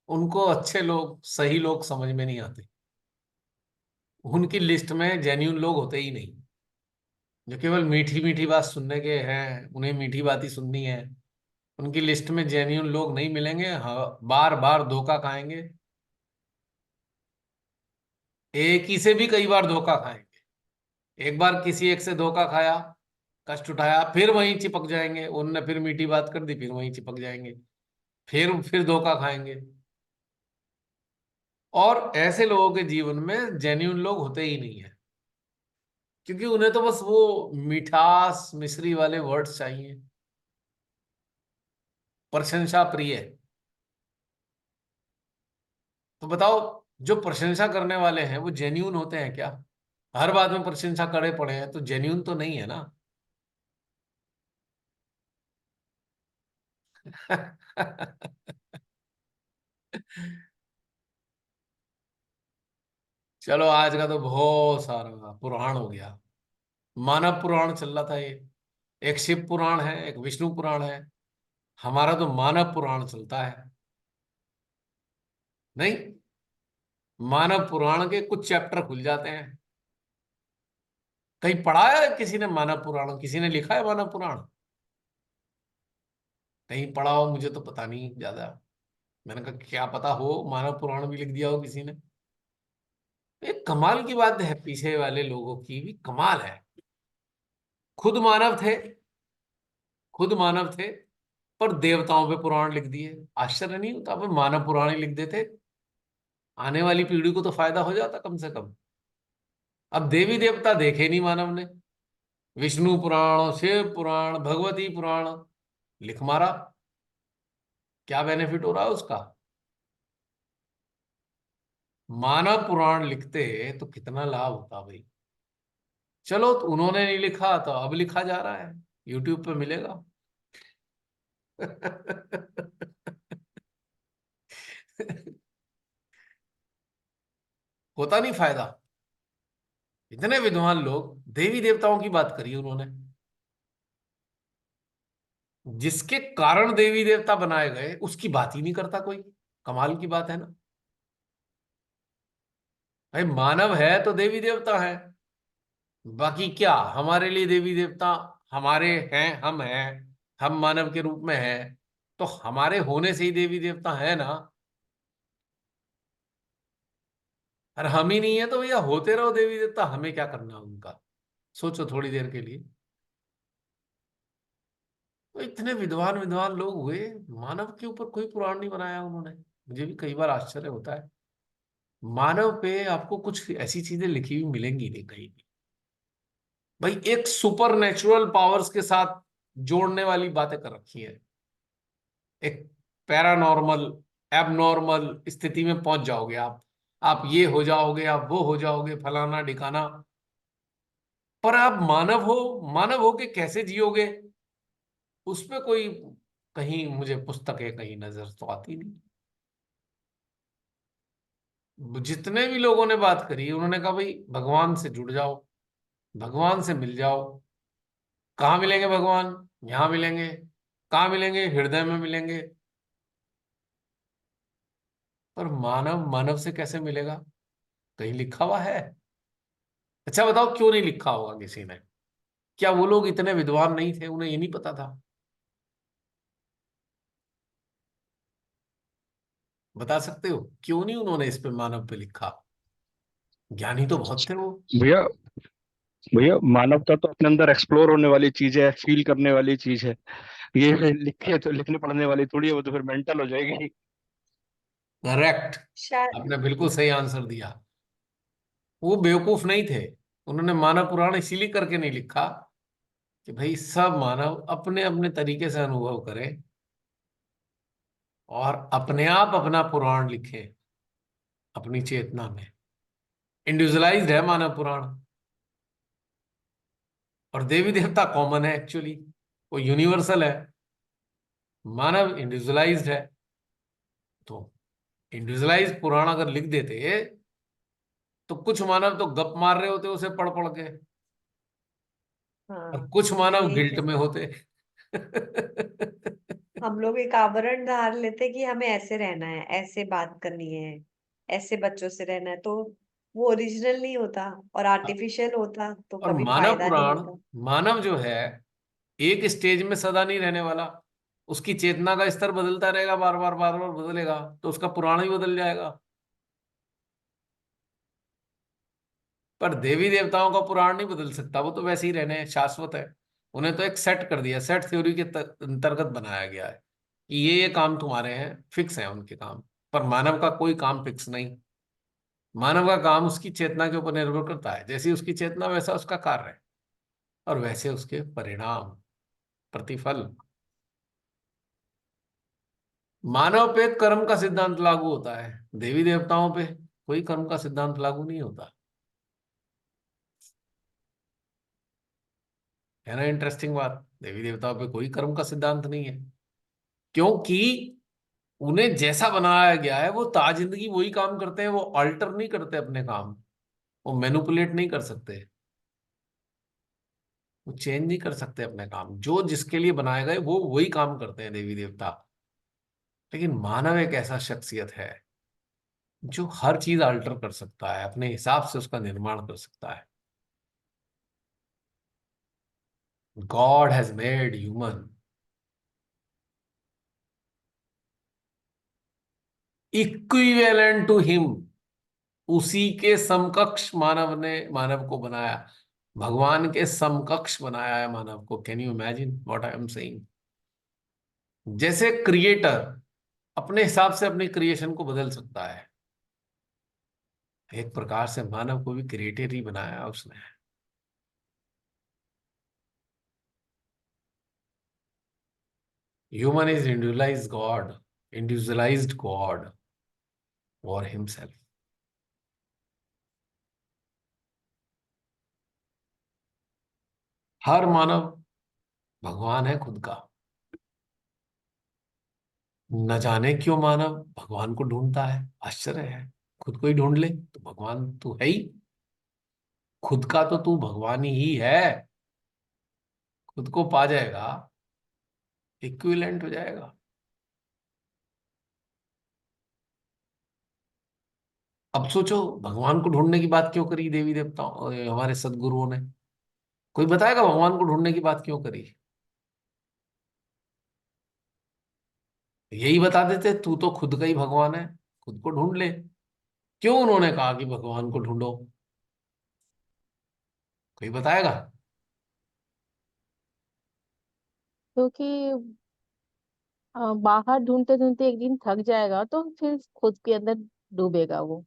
A: उनको अच्छे लोग सही लोग समझ में नहीं आते। उनकी लिस्ट में जेन्यून लोग होते ही नहीं। जो केवल मीठी मीठी बात सुनने के हैं, उन्हें मीठी बात ही सुननी है, उनकी लिस्ट में जेन्यून लोग नहीं मिलेंगे। हाँ, बार बार धोखा खाएंगे, एक ही से भी कई बार धोखा खाएंगे। एक बार किसी एक से धोखा खाया, कष्ट उठाया, फिर वहीं चिपक जाएंगे, उनने फिर मीठी बात कर दी, फिर वहीं चिपक जाएंगे, फिर धोखा खाएंगे। और ऐसे लोगों के जीवन में जेन्यून लोग होते ही नहीं है, क्योंकि उन्हें तो बस वो मिठास मिश्री वाले वर्ड्स चाहिए, प्रशंसा प्रिय। तो बताओ, जो प्रशंसा करने वाले हैं वो जेन्यून होते हैं क्या? हर बात में प्रशंसा करे पड़े हैं तो जेन्यून तो नहीं है ना। चलो आज का तो बहुत सारा पुराण हो गया। मानव पुराण चल रहा था ये, एक शिव पुराण है, एक विष्णु पुराण है। हमारा तो मानव पुराण चलता है। नहीं, मानव पुराण के कुछ चैप्टर खुल जाते हैं। कहीं पढ़ा है किसी ने मानव पुराण? किसी ने लिखा है मानव पुराण? कहीं पढ़ा हो, मुझे तो पता नहीं ज्यादा। मैंने कहा क्या पता हो मानव पुराण भी लिख दिया हो किसी ने। एक कमाल की बात है, पीछे वाले लोगों की भी कमाल है। खुद मानव थे, खुद मानव थे, पर देवताओं पे पुराण लिख दिए। आश्चर्य नहीं होता? अब मानव पुराण ही लिख देते, आने वाली पीढ़ी को तो फायदा हो जाता कम से कम। अब देवी देवता देखे नहीं मानव ने, विष्णु पुराण, शिव पुराण, भगवती पुराण लिख मारा। क्या बेनिफिट हो रहा है उसका? मानव पुराण लिखते तो कितना लाभ होता भाई। चलो, तो उन्होंने नहीं लिखा तो अब लिखा जा रहा है, यूट्यूब पे मिलेगा। होता नहीं फायदा? इतने विद्वान लोग, देवी देवताओं की बात करी उन्होंने, जिसके कारण देवी देवता बनाए गए उसकी बात ही नहीं करता कोई। कमाल की बात है ना भाई। मानव है तो देवी देवता है। बाकी क्या हमारे लिए देवी देवता हमारे हैं, हम हैं, हम मानव के रूप में हैं, तो हमारे होने से ही देवी देवता है ना। और हम ही नहीं है तो भैया होते रहो देवी देवता, हमें क्या करना उनका? सोचो थोड़ी देर के लिए। तो इतने विद्वान विद्वान लोग हुए, मानव के ऊपर कोई पुराण नहीं बनाया उन्होंने। मुझे भी कई बार आश्चर्य होता है। मानव पे आपको कुछ ऐसी चीजें लिखी हुई मिलेंगी नहीं कहीं भी। भाई एक सुपर नेचुरल पावर्स के साथ जोड़ने वाली बातें कर रखी है। एक पैरानॉर्मल, एबनॉर्मल स्थिति में पहुंच जाओगे आप ये हो जाओगे, आप वो हो जाओगे, फलाना ढिकाना। पर आप मानव हो, मानव हो के कैसे जियोगे, उस पे कोई कहीं मुझे पुस्तकें कहीं नजर तो आती नहीं। जितने भी लोगों ने बात करी उन्होंने कहा भाई भगवान से जुड़ जाओ, भगवान से मिल जाओ। कहाँ मिलेंगे भगवान? यहाँ मिलेंगे। कहाँ मिलेंगे? हृदय में मिलेंगे। पर मानव मानव से कैसे मिलेगा? कहीं लिखा हुआ है? अच्छा बताओ, क्यों नहीं लिखा होगा किसी ने? क्या वो लोग इतने विद्वान नहीं थे, उन्हें ये नहीं पता था? बता सकते हो क्यों नहीं उन्होंने इस पे मानव पे लिखा? ज्ञानी तो बहुत थे वो।
C: भैया भैया मानवता तो अपने अंदर एक्सप्लोर होने वाली चीज है, फील करने वाली चीज है। ये लिखे तो लिखने पढ़ने वाली थोड़ी है, वो तो फिर मेंटल हो जाएगी।
A: करेक्ट।
B: शायद।
A: आपने बिल्कुल सही आंसर दिया। वो बेवकूफ नहीं थे। उन्होंने मानव पुराण इसीलिए करके नहीं लिखा कि भाई सब मानव अपने अपने तरीके से अनुभव करें और अपने आप अपना पुराण लिखें अपनी चेतना में। इंडिविजुअलाइज्ड है मानव पुराण। और देवी देवता कॉमन है एक्चुअली, वो यूनिवर्सल है। मानव इंडिविजुअलाइज्ड है। तो इंडिविजुअलाइज्ड पुराण अगर लिख देते तो कुछ मानव तो गप मार रहे होते उसे पढ़ पढ़ के, और
B: हाँ,
A: कुछ मानव
B: यही
A: गिल्ट
B: है।
A: में होते।
B: हम लोग एक आवरण धार लेते कि हमें ऐसे रहना है, ऐसे बात करनी है, ऐसे बच्चों से रहना है, तो वो ओरिजिनल नहीं होता और आर्टिफिशियल होता तो
A: और
B: कभी
A: मानव
B: फायदा नहीं
A: पुराण,
B: होता।
A: मानव जो है एक स्टेज में सदा नहीं रहने वाला। उसकी चेतना का स्तर बदलता रहेगा, बार बार बार बार बदलेगा, तो उसका पुराण ही बदल जाएगा। पर देवी देवताओं का पुराण नहीं बदल सकता, वो तो वैसे ही रहने हैं, शाश्वत है। उन्हें तो एक सेट कर दिया, सेट थ्योरी के अंतर्गत बनाया गया है कि ये काम तुम्हारे हैं, फिक्स है उनके काम। पर मानव का कोई काम फिक्स नहीं। मानव का काम उसकी चेतना के ऊपर निर्भर करता है, जैसी उसकी चेतना वैसा उसका कार्य है, और वैसे उसके परिणाम, प्रतिफल। मानव पे कर्म का सिद्धांत लागू होता है, देवी देवताओं पे कोई कर्म का सिद्धांत लागू नहीं होता। है ना इंटरेस्टिंग बात? देवी देवताओं पे कोई कर्म का सिद्धांत नहीं है, क्योंकि उन्हें जैसा बनाया गया है वो ताजिंदगी वही काम करते हैं, वो अल्टर नहीं करते अपने काम, वो मैनिपुलेट नहीं कर सकते, वो चेंज नहीं कर सकते अपने काम। जो जिसके लिए बनाए गए वो वही काम करते हैं देवी देवता। लेकिन मानव एक ऐसा शख्सियत है जो हर चीज अल्टर कर सकता है, अपने हिसाब से उसका निर्माण कर सकता है। God has made human equivalent to him, उसी के समकक्ष मानव को बनाया, भगवान के समकक्ष बनाया है मानव को। Can you imagine what I am saying? जैसे क्रिएटर अपने हिसाब से अपनी क्रिएशन को बदल सकता है, एक प्रकार से मानव को भी क्रिएटर ही बनाया है उसने। Human is individualized God for himself. हर मानव भगवान है खुद का। न जाने क्यों मानव भगवान को ढूंढता है, आश्चर्य है। खुद को ही ढूंढ ले तो भगवान तू है ही, खुद का तो तू भगवान ही है। खुद को पा जाएगा, इक्विवेलेंट हो जाएगा। अब सोचो भगवान को ढूंढने की बात क्यों करी देवी देवताओं हमारे सदगुरुओं ने? कोई बताएगा भगवान को ढूंढने की बात क्यों करी? यही बता देते तू तो खुद का ही भगवान है, खुद को ढूंढ ले। क्यों उन्होंने कहा कि भगवान को ढूंढो? कोई बताएगा?
F: क्योंकि बाहर ढूंढते ढूंढते एक दिन थक जाएगा तो फिर खुद के अंदर डूबेगा वो,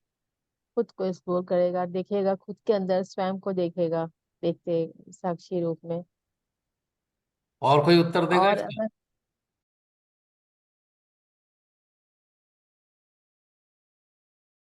F: खुद को एक्सप्लोर करेगा, देखेगा खुद के अंदर, स्वयं को देखेगा, देखते साक्षी रूप में।
A: और कोई उत्तर देगा
F: और
A: इसका?